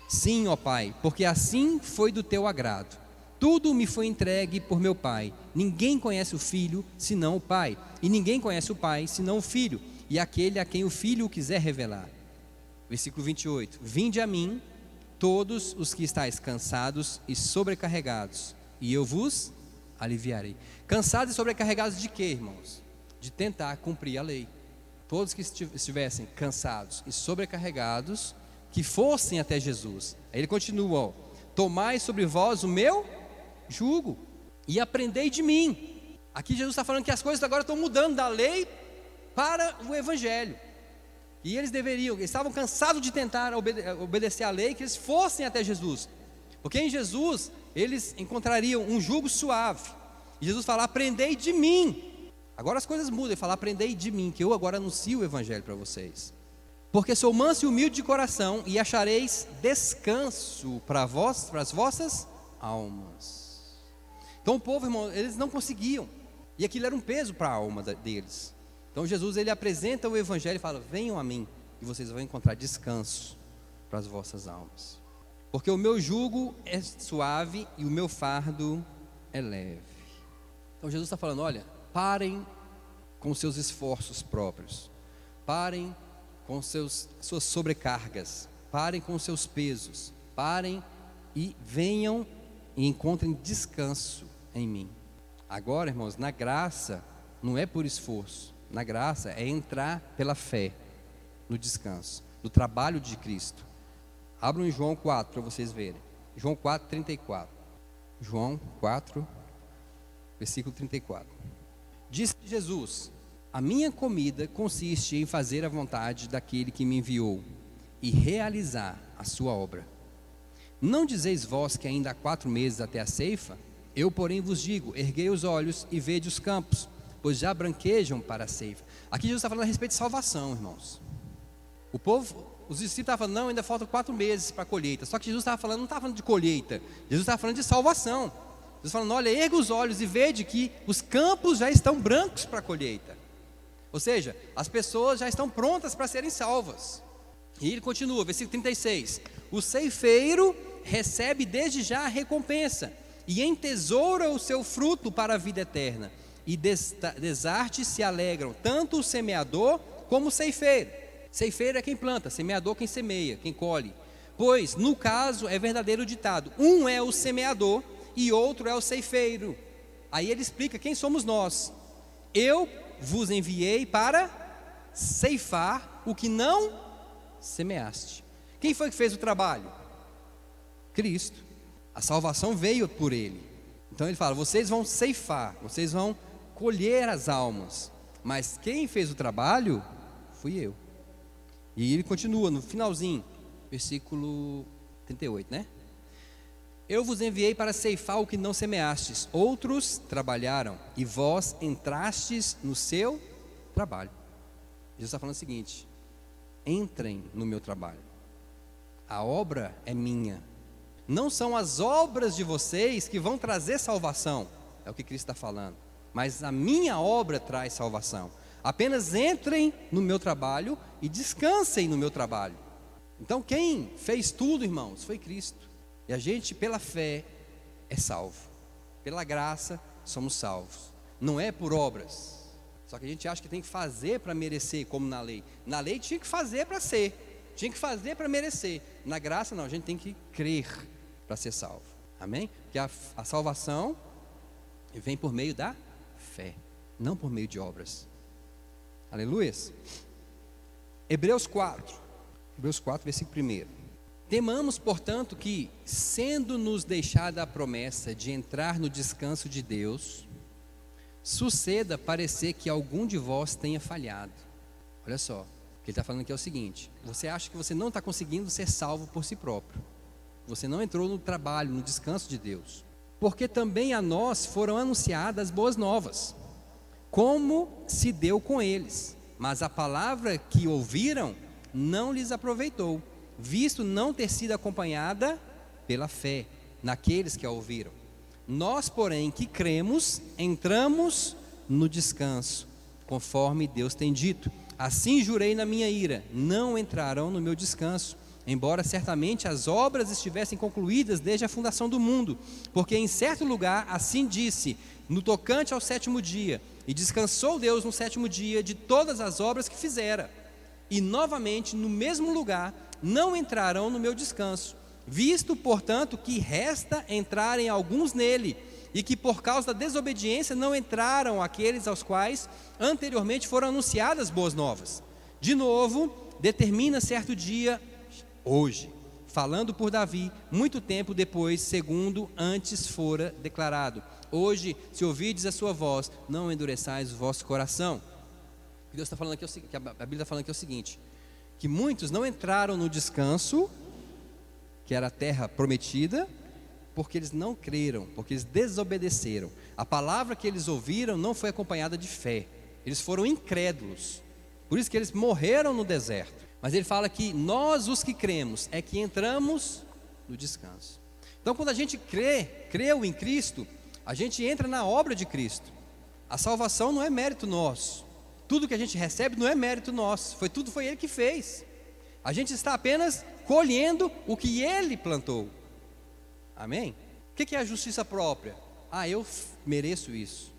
Sim, ó Pai, porque assim foi do teu agrado. Tudo me foi entregue por meu Pai. Ninguém conhece o Filho, senão o Pai. E ninguém conhece o Pai, senão o Filho, e aquele a quem o Filho o quiser revelar. Versículo 28. Vinde a mim, todos os que estáis cansados e sobrecarregados, e eu vos aliviarei. Cansados e sobrecarregados de quê, irmãos? De tentar cumprir a lei. Todos que estivessem cansados e sobrecarregados, que fossem até Jesus. Aí ele continua, ó: tomai sobre vós o meu jugo e aprendei de mim. Aqui Jesus está falando que as coisas agora estão mudando da lei para o Evangelho. E eles estavam cansados de tentar obedecer à lei, que eles fossem até Jesus. Porque em Jesus, eles encontrariam um jugo suave. E Jesus fala: aprendei de mim. Agora as coisas mudam, ele fala: aprendei de mim, que eu agora anuncio o Evangelho para vocês. Porque sou manso e humilde de coração, e achareis descanso para as vossas almas. Então o povo, irmão, eles não conseguiam. E aquilo era um peso para a alma deles. Então Jesus, ele apresenta o Evangelho e fala: venham a mim, e vocês vão encontrar descanso para as vossas almas. Porque o meu jugo é suave e o meu fardo é leve. Então Jesus está falando: olha, parem com seus esforços próprios. Parem com suas sobrecargas. Parem com seus pesos. Parem e venham e encontrem descanso em mim. Agora, irmãos, na graça não é por esforço. Na graça é entrar pela fé no descanso, no trabalho de Cristo. Abram em João 4 para vocês verem. João 4, 34. João 4, versículo 34. Disse Jesus: a minha comida consiste em fazer a vontade daquele que me enviou e realizar a sua obra. Não dizeis vós que ainda há 4 meses até a ceifa? Eu, porém, vos digo: erguei os olhos e vede os campos, pois já branquejam para a ceifa. Aqui Jesus está falando a respeito de salvação, irmãos. O povo, os discípulos estavam falando: não, ainda faltam 4 meses para a colheita. Só que Jesus estava falando, não estava falando de colheita, Jesus estava falando de salvação. Jesus falando: olha, erga os olhos e vede que os campos já estão brancos para a colheita. Ou seja, as pessoas já estão prontas para serem salvas. E ele continua, versículo 36. O ceifeiro recebe desde já a recompensa e entesoura o seu fruto para a vida eterna. E desarte se alegram tanto o semeador como o ceifeiro. Ceifeiro é quem planta, semeador quem semeia, quem colhe. Pois, no caso, é verdadeiro ditado: um é o semeador e outro é o ceifeiro. Aí ele explica quem somos nós. Eu vos enviei para ceifar o que não semeaste. Quem foi que fez o trabalho? Cristo. A salvação veio por ele. Então ele fala: vocês vão ceifar, vocês vão colher as almas, mas quem fez o trabalho fui eu. E ele continua no finalzinho, versículo 38, né? Eu vos enviei para ceifar o que não semeastes, outros trabalharam e vós entrastes no seu trabalho. Jesus está falando o seguinte: entrem no meu trabalho, a obra é minha. Não são as obras de vocês que vão trazer salvação, é o que Cristo está falando, mas a minha obra traz salvação. Apenas entrem no meu trabalho e descansem no meu trabalho. Então quem fez tudo, irmãos, foi Cristo. E a gente, pela fé, é salvo. Pela graça, somos salvos. Não é por obras. Só que a gente acha que tem que fazer para merecer, como na lei. Na lei tinha que fazer para ser, tinha que fazer para merecer. Na graça não, a gente tem que crer para ser salvo. Amém? Porque a salvação vem por meio da fé, não por meio de obras. Aleluias. Hebreus 4, versículo 1. Temamos, portanto, que, sendo-nos deixada a promessa de entrar no descanso de Deus, suceda parecer que algum de vós tenha falhado. Olha só, o que ele está falando aqui é o seguinte: você acha que você não está conseguindo ser salvo por si próprio, você não entrou no trabalho, no descanso de Deus, porque também a nós foram anunciadas boas novas, como se deu com eles, mas a palavra que ouviram não lhes aproveitou, visto não ter sido acompanhada pela fé naqueles que a ouviram. Nós, porém, que cremos, entramos no descanso, conforme Deus tem dito: assim jurei na minha ira, não entrarão no meu descanso, embora certamente as obras estivessem concluídas desde a fundação do mundo, porque em certo lugar assim disse, no tocante ao sétimo dia, e descansou Deus no sétimo dia de todas as obras que fizera, e novamente no mesmo lugar não entrarão no meu descanso, visto, portanto, que resta entrarem alguns nele, e que por causa da desobediência não entraram aqueles aos quais anteriormente foram anunciadas boas novas. De novo, determina certo dia, hoje, falando por Davi, muito tempo depois, segundo antes fora declarado: hoje, se ouvirdes a sua voz, não endureçais o vosso coração. O que Deus está falando aqui, que a Bíblia está falando aqui é o seguinte: que muitos não entraram no descanso, que era a terra prometida, porque eles não creram, porque eles desobedeceram. A palavra que eles ouviram não foi acompanhada de fé, eles foram incrédulos, por isso que eles morreram no deserto. Mas ele fala que nós, os que cremos, é que entramos no descanso. Então, quando a gente creu em Cristo, a gente entra na obra de Cristo. A salvação não é mérito nosso, tudo que a gente recebe não é mérito nosso, foi Ele que fez. A gente está apenas colhendo o que Ele plantou. Amém? O que é a justiça própria? Eu mereço isso.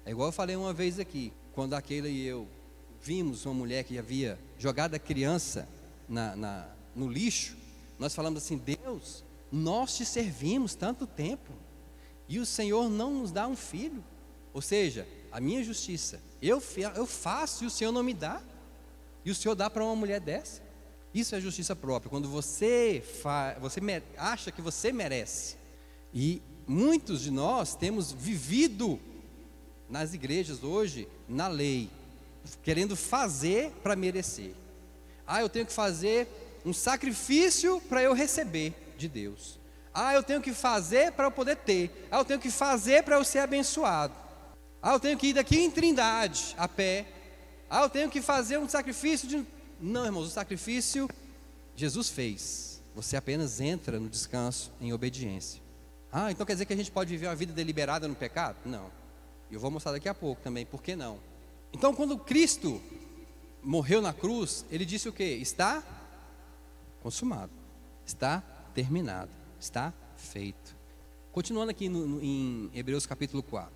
É igual eu falei uma vez aqui, quando aquele e eu vimos uma mulher que havia jogado a criança no lixo. Nós falamos assim: Deus, nós te servimos tanto tempo e o Senhor não nos dá um filho. Ou seja, a minha justiça, eu faço e o Senhor não me dá, e o Senhor dá para uma mulher dessa. Isso é justiça própria, quando você acha que você merece. E muitos de nós temos vivido nas igrejas hoje, na lei, querendo fazer para merecer. Eu tenho que fazer um sacrifício para eu receber de Deus. Eu tenho que fazer para eu poder ter. Eu tenho que fazer para eu ser abençoado. Eu tenho que ir daqui em Trindade a pé. Eu tenho que fazer um sacrifício Não, irmãos, o sacrifício Jesus fez. Você apenas entra no descanso em obediência. Então quer dizer que a gente pode viver uma vida deliberada no pecado? Não. Eu vou mostrar daqui a pouco também, por que não? Então, quando Cristo morreu na cruz, Ele disse o quê? Está consumado, está terminado, está feito. Continuando aqui em Hebreus capítulo 4,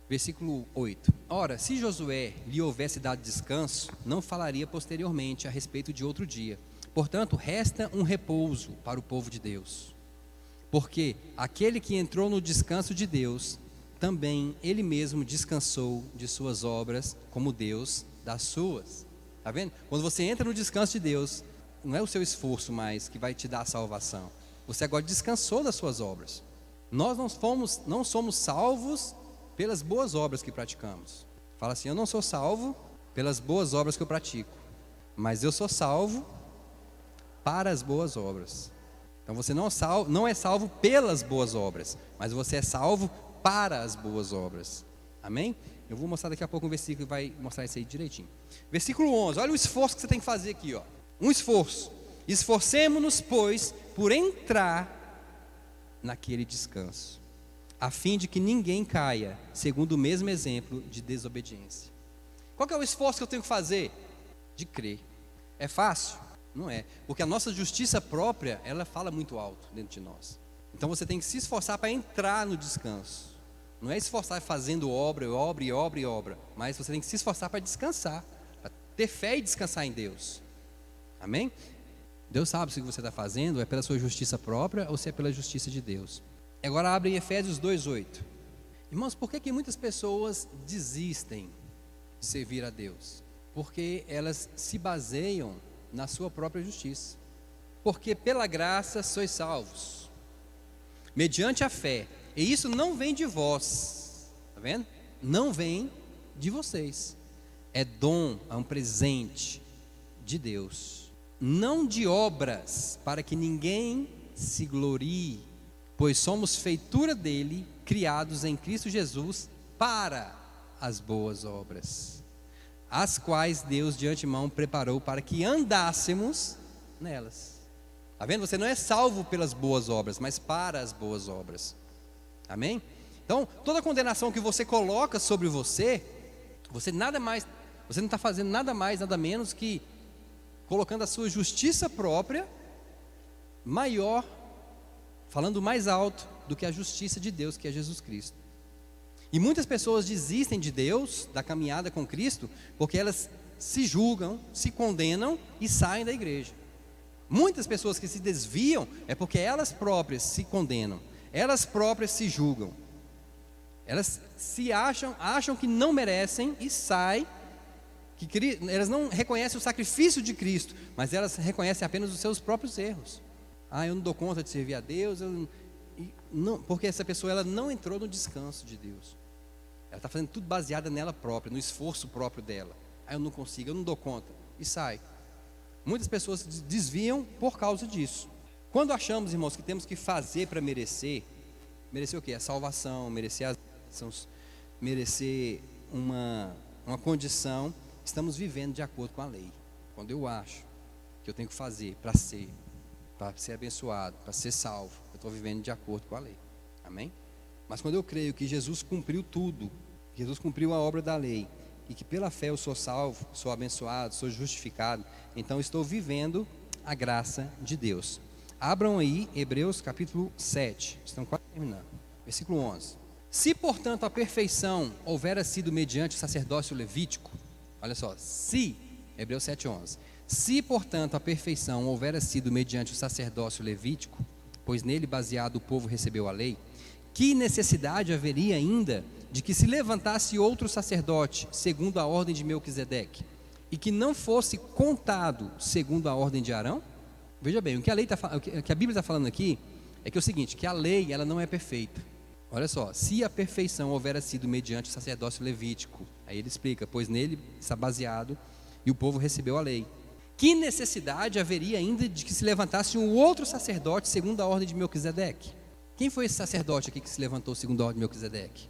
versículo 8. Ora, se Josué lhe houvesse dado descanso, não falaria posteriormente a respeito de outro dia. Portanto, resta um repouso para o povo de Deus. Porque aquele que entrou no descanso de Deus, também ele mesmo descansou de suas obras, como Deus das suas. Está vendo? Quando você entra no descanso de Deus, não é o seu esforço mais que vai te dar a salvação. Você agora descansou das suas obras. Nós não somos salvos pelas boas obras que praticamos. Fala assim: eu não sou salvo pelas boas obras que eu pratico, mas eu sou salvo para as boas obras. Então você não é salvo pelas boas obras, mas você é salvo para as boas obras. Amém? Eu vou mostrar daqui a pouco um versículo que vai mostrar isso aí direitinho. Versículo 11, olha o esforço que você tem que fazer aqui, ó. Um esforço. Esforcemo-nos, pois, por entrar naquele descanso, a fim de que ninguém caia, segundo o mesmo exemplo de desobediência. Qual que é o esforço que eu tenho que fazer? De crer. É fácil? Não é, porque a nossa justiça própria, ela fala muito alto dentro de nós. Então você tem que se esforçar para entrar no descanso. Não é esforçar fazendo obra, mas você tem que se esforçar para descansar, para ter fé e descansar em Deus. Amém? Deus sabe se o que você está fazendo é pela sua justiça própria ou se é pela justiça de Deus. Agora abre em Efésios 2:8. Irmãos, por que muitas pessoas desistem de servir a Deus? Porque elas se baseiam na sua própria justiça. Porque pela graça sois salvos, mediante a fé. E isso não vem de vós, está vendo? Não vem de vocês. É dom, é um presente de Deus. Não de obras, para que ninguém se glorie, pois somos feitura dele, criados em Cristo Jesus para as boas obras, as quais Deus de antemão preparou para que andássemos nelas. Está vendo? Você não é salvo pelas boas obras, mas para as boas obras. Amém? Então, toda condenação que você coloca sobre você, você não está fazendo nada mais, nada menos que colocando a sua justiça própria maior, falando mais alto do que a justiça de Deus, que é Jesus Cristo. E muitas pessoas desistem de Deus, da caminhada com Cristo, porque elas se julgam, se condenam e saem da igreja. Muitas pessoas que se desviam é porque elas próprias se condenam, elas próprias se julgam, elas acham que não merecem e saem. Elas não reconhecem o sacrifício de Cristo, mas elas reconhecem apenas os seus próprios erros. Eu não dou conta de servir a Deus, porque essa pessoa ela não entrou no descanso de Deus. Ela está fazendo tudo baseada nela própria, no esforço próprio dela. Eu não consigo, eu não dou conta, e sai. Muitas pessoas se desviam por causa disso. Quando achamos, irmãos, que temos que fazer para merecer o quê? A salvação, merecer as bênçãos, merecer uma condição, estamos vivendo de acordo com a lei. Quando eu acho que eu tenho que fazer para ser abençoado, para ser salvo, eu estou vivendo de acordo com a lei. Amém? Mas quando eu creio que Jesus cumpriu tudo, Jesus cumpriu a obra da lei, e que pela fé eu sou salvo, sou abençoado, sou justificado, então estou vivendo a graça de Deus. Abram aí Hebreus capítulo 7, estão quase terminando, versículo 11. Se portanto a perfeição houvera sido mediante o sacerdócio levítico, olha só, Hebreus 7:11. Se, portanto, a perfeição houvera sido mediante o sacerdócio levítico, pois nele baseado o povo recebeu a lei, que necessidade haveria ainda de que se levantasse outro sacerdote, segundo a ordem de Melquisedeque, e que não fosse contado segundo a ordem de Arão? Veja bem, o que a Bíblia está falando aqui é que é o seguinte, que a lei ela não é perfeita. Olha só, se a perfeição houvera sido mediante o sacerdócio levítico, aí ele explica, pois nele está baseado e o povo recebeu a lei. Que necessidade haveria ainda de que se levantasse um outro sacerdote segundo a ordem de Melquisedeque? Quem foi esse sacerdote aqui que se levantou segundo a ordem de Melquisedeque?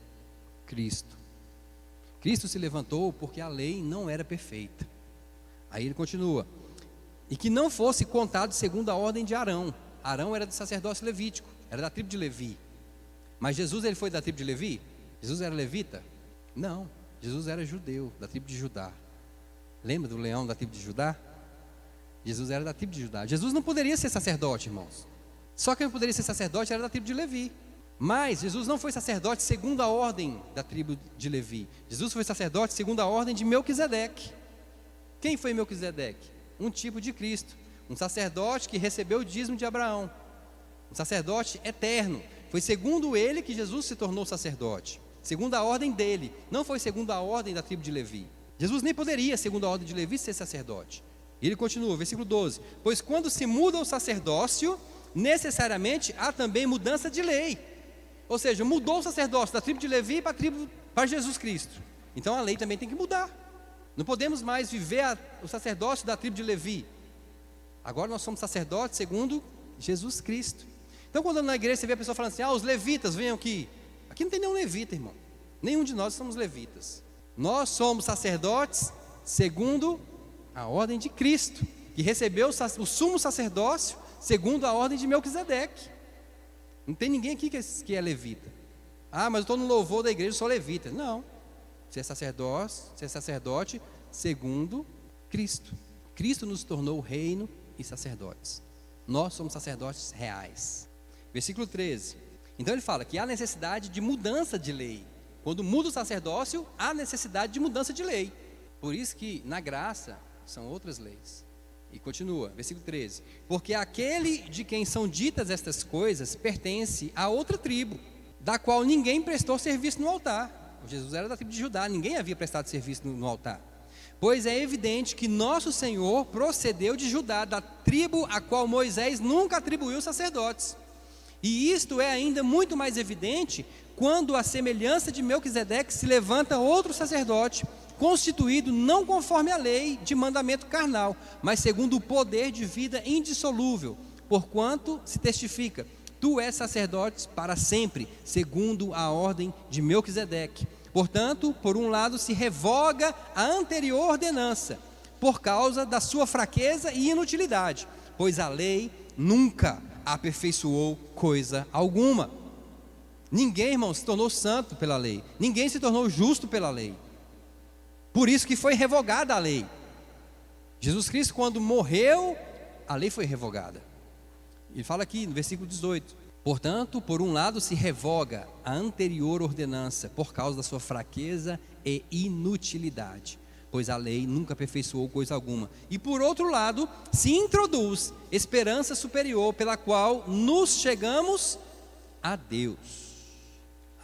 Cristo. Cristo se levantou porque a lei não era perfeita. Aí ele continua. E que não fosse contado segundo a ordem de Arão. Arão era do sacerdócio levítico, era da tribo de Levi. Mas Jesus ele foi da tribo de Levi? Jesus era levita? Não, Jesus era judeu, da tribo de Judá. Lembra do leão da tribo de Judá? Jesus era da tribo de Judá. Jesus não poderia ser sacerdote, irmãos. Só quem poderia ser sacerdote era da tribo de Levi. Mas Jesus não foi sacerdote segundo a ordem da tribo de Levi. Jesus foi sacerdote segundo a ordem de Melquisedeque. Quem foi Melquisedeque? Um tipo de Cristo. Um sacerdote que recebeu o dízimo de Abraão. Um sacerdote eterno. Foi segundo ele que Jesus se tornou sacerdote. Segundo a ordem dele. Não foi segundo a ordem da tribo de Levi. Jesus nem poderia, segundo a ordem de Levi, ser sacerdote. E ele continua, versículo 12. Pois quando se muda o sacerdócio, necessariamente há também mudança de lei. Ou seja, mudou o sacerdócio da tribo de Levi para Jesus Cristo. Então a lei também tem que mudar. Não podemos mais viver o sacerdócio da tribo de Levi. Agora nós somos sacerdotes segundo Jesus Cristo. Então quando na igreja você vê a pessoa falando assim, os levitas venham aqui. Aqui não tem nenhum levita, irmão. Nenhum de nós somos levitas. Nós somos sacerdotes segundo a ordem de Cristo, que recebeu o sumo sacerdócio segundo a ordem de Melquisedeque. Não tem ninguém aqui que é levita. Mas eu estou no louvor da igreja, eu sou levita. Não, você é sacerdote segundo Cristo. Cristo nos tornou reino e sacerdotes. Nós somos sacerdotes reais. Versículo 13. Então ele fala que há necessidade de mudança de lei. Quando muda o sacerdócio, há necessidade de mudança de lei. Por isso que na graça são outras leis. E continua, versículo 13: porque aquele de quem são ditas estas coisas pertence a outra tribo, da qual ninguém prestou serviço no altar. Jesus era da tribo de Judá, ninguém havia prestado serviço no altar. Pois é evidente que nosso Senhor procedeu de Judá, da tribo a qual Moisés nunca atribuiu sacerdotes. E isto é ainda muito mais evidente quando, à semelhança de Melquisedeque, se levanta outro sacerdote, constituído não conforme a lei de mandamento carnal, mas segundo o poder de vida indissolúvel, porquanto se testifica: tu és sacerdote para sempre, segundo a ordem de Melquisedeque. Portanto, por um lado se revoga a anterior ordenança, por causa da sua fraqueza e inutilidade, pois a lei nunca aperfeiçoou coisa alguma. Ninguém, irmão, se tornou santo pela lei, ninguém se tornou justo pela lei. Por isso que foi revogada a lei. Jesus Cristo, quando morreu, a lei foi revogada. Ele fala aqui no versículo 18: portanto, por um lado se revoga a anterior ordenança, por causa da sua fraqueza e inutilidade, pois a lei nunca aperfeiçoou coisa alguma. E por outro lado, se introduz esperança superior, pela qual nos chegamos a Deus.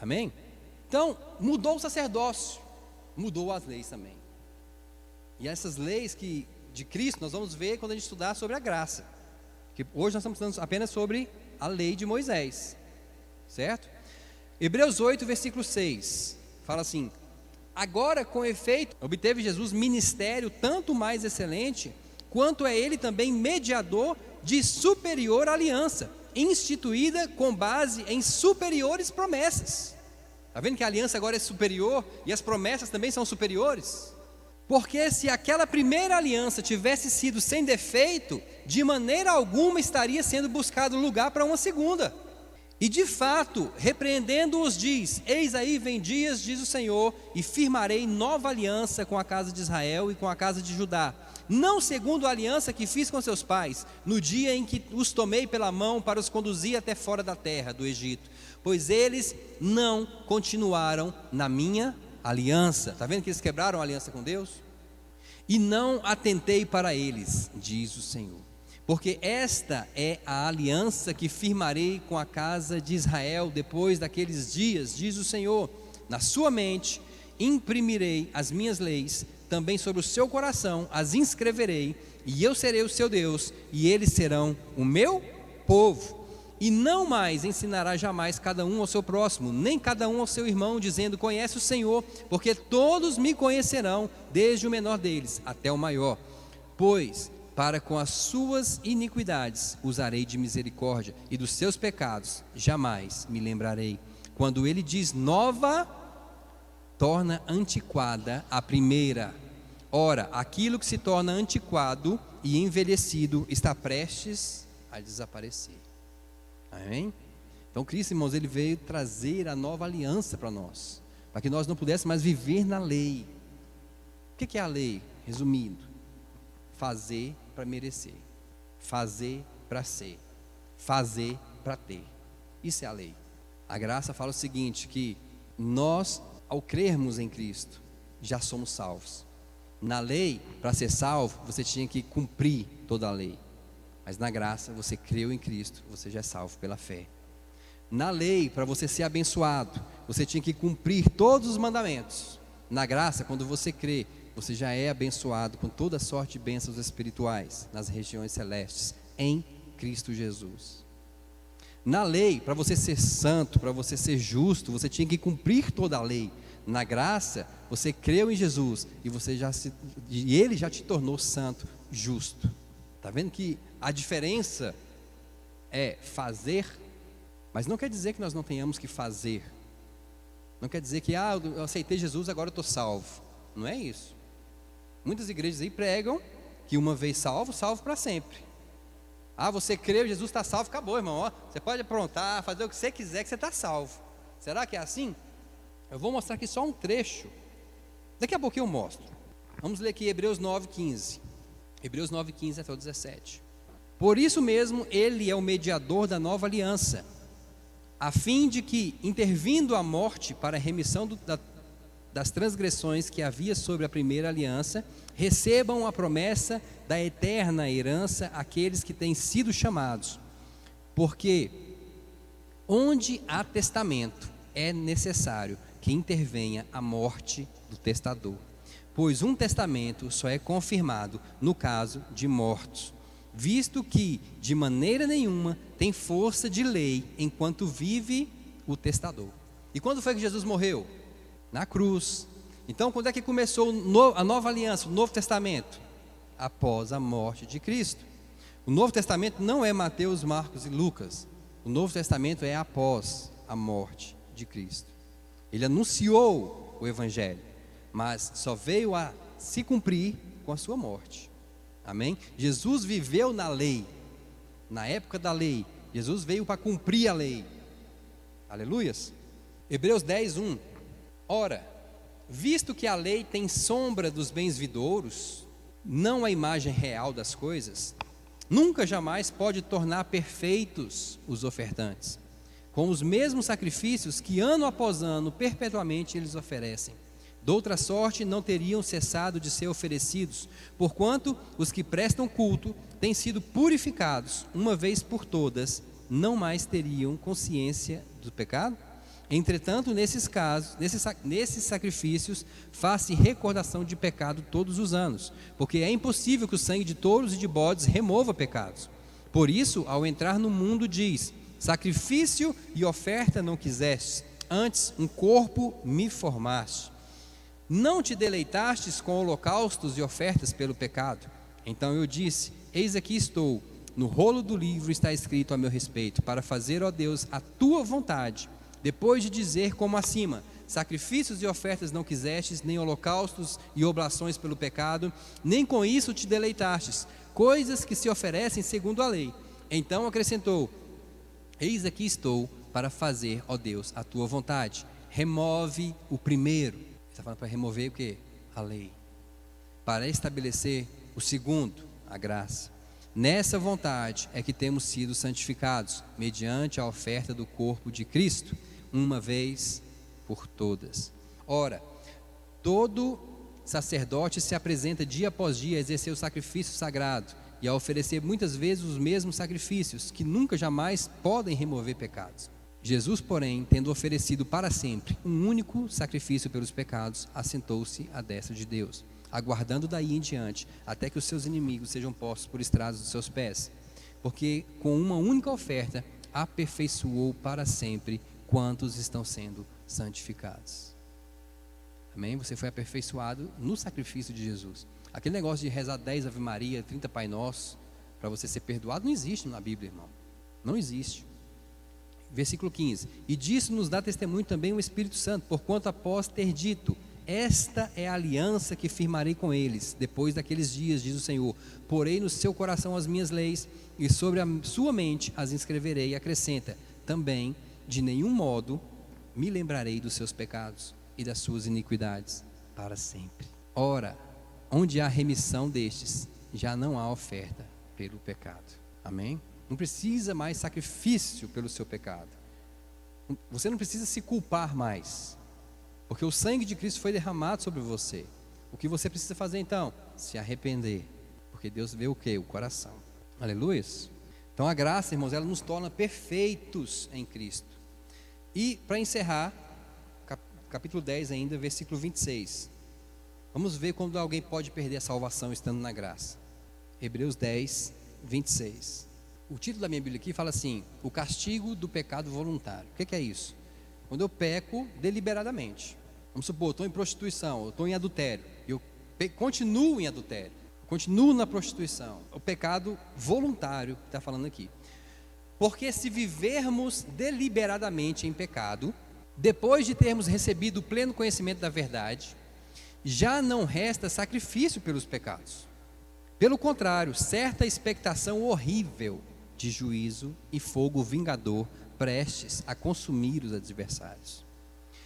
Amém? Então, mudou o sacerdócio, mudou as leis também. E essas leis de Cristo nós vamos ver quando a gente estudar sobre a graça. Que hoje nós estamos falando apenas sobre a lei de Moisés, certo? Hebreus 8, versículo 6, fala assim: agora, com efeito, obteve Jesus ministério tanto mais excelente, quanto é ele também mediador de superior aliança, instituída com base em superiores promessas. Está vendo que a aliança agora é superior e as promessas também são superiores? Porque se aquela primeira aliança tivesse sido sem defeito, de maneira alguma estaria sendo buscado lugar para uma segunda. E de fato, repreendendo-os, diz: eis aí vem dias, diz o Senhor, e firmarei nova aliança com a casa de Israel e com a casa de Judá, não segundo a aliança que fiz com seus pais, no dia em que os tomei pela mão para os conduzir até fora da terra do Egito, pois eles não continuaram na minha aliança. Está vendo que eles quebraram a aliança com Deus? E não atentei para eles, diz o Senhor, porque esta é a aliança que firmarei com a casa de Israel depois daqueles dias, diz o Senhor. Na sua mente imprimirei as minhas leis, também sobre o seu coração as inscreverei, e eu serei o seu Deus, e eles serão o meu povo. E não mais ensinará jamais cada um ao seu próximo, nem cada um ao seu irmão, dizendo: conhece o Senhor, porque todos me conhecerão, desde o menor deles até o maior. Pois para com as suas iniquidades usarei de misericórdia, e dos seus pecados jamais me lembrarei. Quando ele diz nova, torna antiquada a primeira. Ora, aquilo que se torna antiquado e envelhecido está prestes a desaparecer. Amém? Então Cristo, irmãos, ele veio trazer a nova aliança para nós, para que nós não pudéssemos mais viver na lei. O que é a lei? Resumindo: fazer para merecer, fazer para ser, fazer para ter. Isso é a lei. A graça fala o seguinte, que nós, ao crermos em Cristo, já somos salvos. Na lei, para ser salvo, você tinha que cumprir toda a lei. Mas na graça, você creu em Cristo, você já é salvo pela fé. Na lei, para você ser abençoado, você tinha que cumprir todos os mandamentos. Na graça, quando você crê, você já é abençoado com toda sorte de bênçãos espirituais nas regiões celestes, em Cristo Jesus. Na lei, para você ser santo, para você ser justo, você tinha que cumprir toda a lei. Na graça, você creu em Jesus e Ele já te tornou santo, justo. Está vendo que a diferença é fazer, mas não quer dizer que nós não tenhamos que fazer. Não quer dizer que eu aceitei Jesus, agora eu estou salvo. Não é isso. Muitas igrejas aí pregam que uma vez salvo, salvo para sempre. Você creu, Jesus está salvo, acabou, irmão. Você pode aprontar, fazer o que você quiser, que você está salvo. Será que é assim? Eu vou mostrar aqui só um trecho. Daqui a pouquinho eu mostro. Vamos ler aqui Hebreus 9:15. Hebreus 9:15 até o 17. Por isso mesmo, ele é o mediador da nova aliança, a fim de que, intervindo a morte para a remissão das transgressões que havia sobre a primeira aliança, recebam a promessa da eterna herança aqueles que têm sido chamados. Porque onde há testamento, é necessário que intervenha a morte do testador, pois um testamento só é confirmado no caso de mortos, visto que de maneira nenhuma tem força de lei enquanto vive o testador. E quando foi que Jesus morreu? Na cruz. Então, quando é que começou a nova aliança, o Novo Testamento? Após a morte de Cristo. O Novo Testamento não é Mateus, Marcos e Lucas. O Novo Testamento é após a morte de Cristo. Ele anunciou o Evangelho, mas só veio a se cumprir com a sua morte. Amém? Jesus viveu na lei, na época da lei. Jesus veio para cumprir a lei. Aleluias. Hebreus 10:1. Ora, visto que a lei tem sombra dos bens vindouros, não a imagem real das coisas, nunca jamais pode tornar perfeitos os ofertantes, com os mesmos sacrifícios que ano após ano perpetuamente eles oferecem. De outra sorte não teriam cessado de ser oferecidos, porquanto os que prestam culto têm sido purificados uma vez por todas, não mais teriam consciência do pecado? Entretanto, nesses casos, nesses sacrifícios, faz-se recordação de pecado todos os anos, porque é impossível que o sangue de touros e de bodes remova pecados. Por isso, ao entrar no mundo, diz: sacrifício e oferta não quiseste, antes um corpo me formaste. Não te deleitastes com holocaustos e ofertas pelo pecado. Então eu disse: eis aqui estou, no rolo do livro está escrito a meu respeito, para fazer, ó Deus, a tua vontade. Depois de dizer como acima: sacrifícios e ofertas não quisestes, nem holocaustos e oblações pelo pecado, nem com isso te deleitastes, coisas que se oferecem segundo a lei. Então acrescentou: eis aqui estou para fazer, ó Deus, a tua vontade. Remove o primeiro. Ele está falando para remover o quê? A lei. Para estabelecer o segundo, a graça. Nessa vontade é que temos sido santificados, mediante a oferta do corpo de Cristo, uma vez por todas. Ora, todo sacerdote se apresenta dia após dia a exercer o sacrifício sagrado e a oferecer muitas vezes os mesmos sacrifícios, que nunca jamais podem remover pecados. Jesus, porém, tendo oferecido para sempre um único sacrifício pelos pecados, assentou-se à destra de Deus, aguardando daí em diante, até que os seus inimigos sejam postos por estrados dos seus pés. Porque com uma única oferta, aperfeiçoou para sempre quantos estão sendo santificados. Amém? Você foi aperfeiçoado no sacrifício de Jesus. Aquele negócio de rezar 10 Ave Maria, 30 Pai Nosso, para você ser perdoado, não existe na Bíblia, irmão. Não existe. Versículo 15. E disso nos dá testemunho também o Espírito Santo, porquanto após ter dito: esta é a aliança que firmarei com eles, depois daqueles dias, diz o Senhor. Porei no seu coração as minhas leis, e sobre a sua mente as inscreverei. E acrescenta: também, de nenhum modo, me lembrarei dos seus pecados e das suas iniquidades, para sempre. Ora, onde há remissão destes, já não há oferta pelo pecado. Amém? Não precisa mais sacrifício pelo seu pecado. Você não precisa se culpar mais, porque o sangue de Cristo foi derramado sobre você. O que você precisa fazer então? Se arrepender, porque Deus vê o quê? O coração. Aleluia. Então a graça, irmãos, ela nos torna perfeitos em Cristo. E para encerrar, capítulo 10 ainda, versículo 26. Vamos ver quando alguém pode perder a salvação estando na graça. Hebreus 10, 26. O título da minha Bíblia aqui fala assim: o castigo do pecado voluntário. O que é isso? Quando eu peco deliberadamente. Vamos supor, eu estou em prostituição, eu estou em adultério, eu continuo em adultério, eu continuo na prostituição. O pecado voluntário que está falando aqui. Porque se vivermos deliberadamente em pecado, depois de termos recebido o pleno conhecimento da verdade, já não resta sacrifício pelos pecados. Pelo contrário, certa expectação horrível de juízo e fogo vingador prestes a consumir os adversários.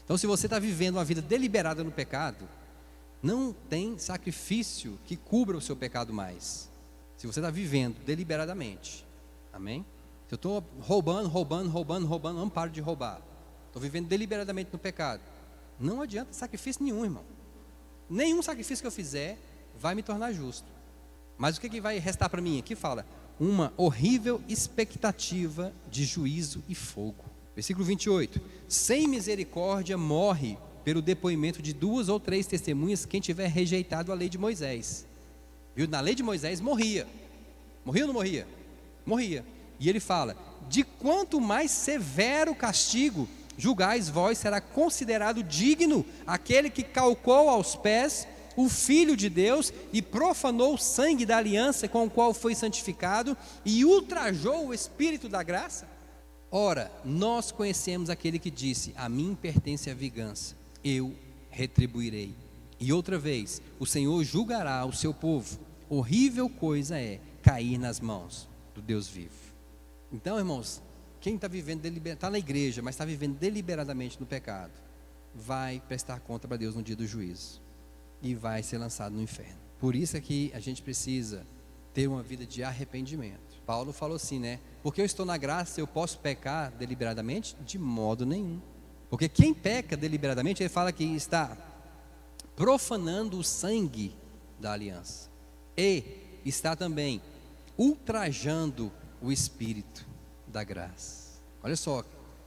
Então, se você está vivendo uma vida deliberada no pecado, não tem sacrifício que cubra o seu pecado mais. Se você está vivendo deliberadamente, amém? Se eu estou roubando, não paro de roubar. Estou vivendo deliberadamente no pecado. Não adianta sacrifício nenhum, irmão. Nenhum sacrifício que eu fizer vai me tornar justo. Mas o que vai restar para mim? Aqui fala, uma horrível expectativa de juízo e fogo. Versículo 28. Sem misericórdia morre pelo depoimento de 2 ou 3 testemunhas quem tiver rejeitado a lei de Moisés. Viu? Na lei de Moisés morria. Morria ou não morria? Morria. E ele fala, de quanto mais severo castigo julgais vós, será considerado digno aquele que calcou aos pés o Filho de Deus e profanou o sangue da aliança com o qual foi santificado e ultrajou o Espírito da graça? Ora, nós conhecemos aquele que disse, a mim pertence a vingança, eu retribuirei. E outra vez, o Senhor julgará o seu povo. Horrível coisa é cair nas mãos do Deus vivo. Então, irmãos, quem está vivendo, está na igreja, mas está vivendo deliberadamente no pecado, vai prestar conta para Deus no dia do juízo e vai ser lançado no inferno. Por isso é que a gente precisa ter uma vida de arrependimento. Paulo falou assim, né? Porque eu estou na graça, eu posso pecar deliberadamente? De modo nenhum. Porque quem peca deliberadamente, ele fala que está profanando o sangue da aliança e está também ultrajando o Espírito da graça. Olha só,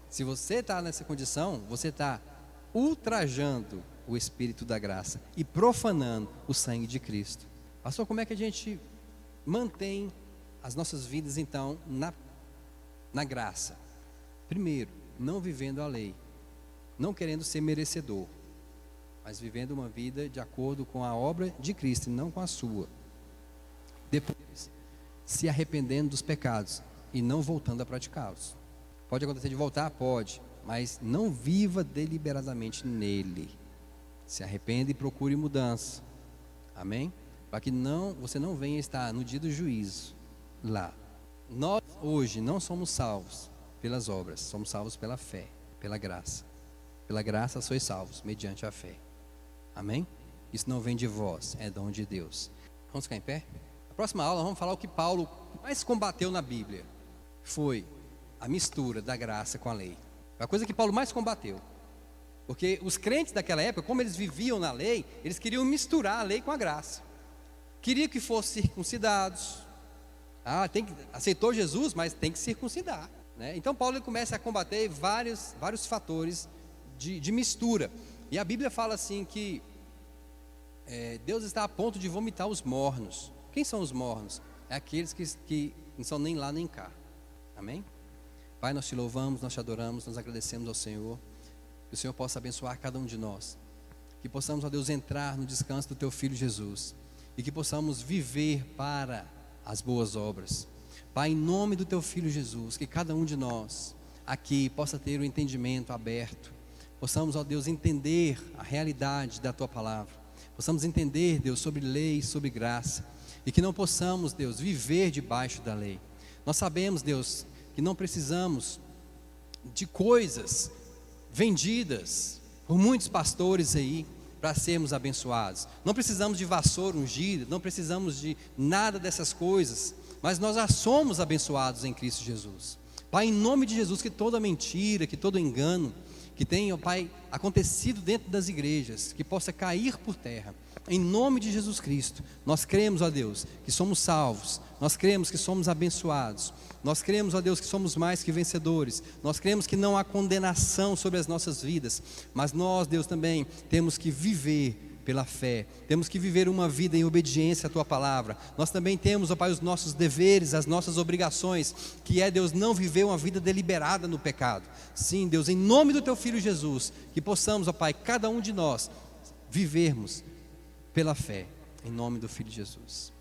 se você está nessa condição, você está ultrajando o Espírito da graça e profanando o sangue de Cristo. Pastor, como é que a gente mantém as nossas vidas então na graça? Primeiro, não vivendo a lei, não querendo ser merecedor, mas vivendo uma vida de acordo com a obra de Cristo e não com a sua. Depois, se arrependendo dos pecados e não voltando a praticá-los. Pode acontecer de voltar? Pode, mas não viva deliberadamente nele. Se arrependa e procure mudança. Amém? Para que você não venha estar no dia do juízo lá. Nós hoje não somos salvos pelas obras, somos salvos pela fé, pela graça. Pela graça sois salvos, mediante a fé. Amém? Isso não vem de vós, é dom de Deus. Vamos ficar em pé? Na próxima aula vamos falar o que Paulo mais combateu na Bíblia. Foi a mistura da graça com a lei. A coisa que Paulo mais combateu. Porque os crentes daquela época, como eles viviam na lei, eles queriam misturar a lei com a graça. Queriam que fossem circuncidados. Aceitou Jesus, mas tem que circuncidar, né? Então Paulo ele começa a combater vários fatores de mistura. E a Bíblia fala assim que Deus está a ponto de vomitar os mornos. Quem são os mornos? É aqueles que não são nem lá nem cá. Amém? Pai, nós te louvamos, nós te adoramos, nós agradecemos ao Senhor. Que o Senhor possa abençoar cada um de nós. Que possamos, ó Deus, entrar no descanso do teu Filho Jesus. E que possamos viver para as boas obras. Pai, em nome do teu Filho Jesus, que cada um de nós aqui possa ter o entendimento aberto. Possamos, ó Deus, entender a realidade da tua palavra. Possamos entender, Deus, sobre lei, sobre graça. E que não possamos, Deus, viver debaixo da lei. Nós sabemos, Deus, que não precisamos de coisas vendidas por muitos pastores aí para sermos abençoados. Não precisamos de vassoura ungida, não precisamos de nada dessas coisas, mas nós já somos abençoados em Cristo Jesus. Pai, em nome de Jesus, que toda mentira, que todo engano que tenha, Pai, acontecido dentro das igrejas, que possa cair por terra. Em nome de Jesus Cristo, nós cremos, ó Deus, que somos salvos, nós cremos que somos abençoados, nós cremos, ó Deus, que somos mais que vencedores, nós cremos que não há condenação sobre as nossas vidas, mas nós, Deus, também temos que viver pela fé, temos que viver uma vida em obediência à tua palavra. Nós também temos, ó Pai, os nossos deveres, as nossas obrigações, que é, Deus, não viver uma vida deliberada no pecado. Sim, Deus, em nome do teu Filho Jesus, que possamos, ó Pai, cada um de nós vivermos pela fé, em nome do Filho Jesus.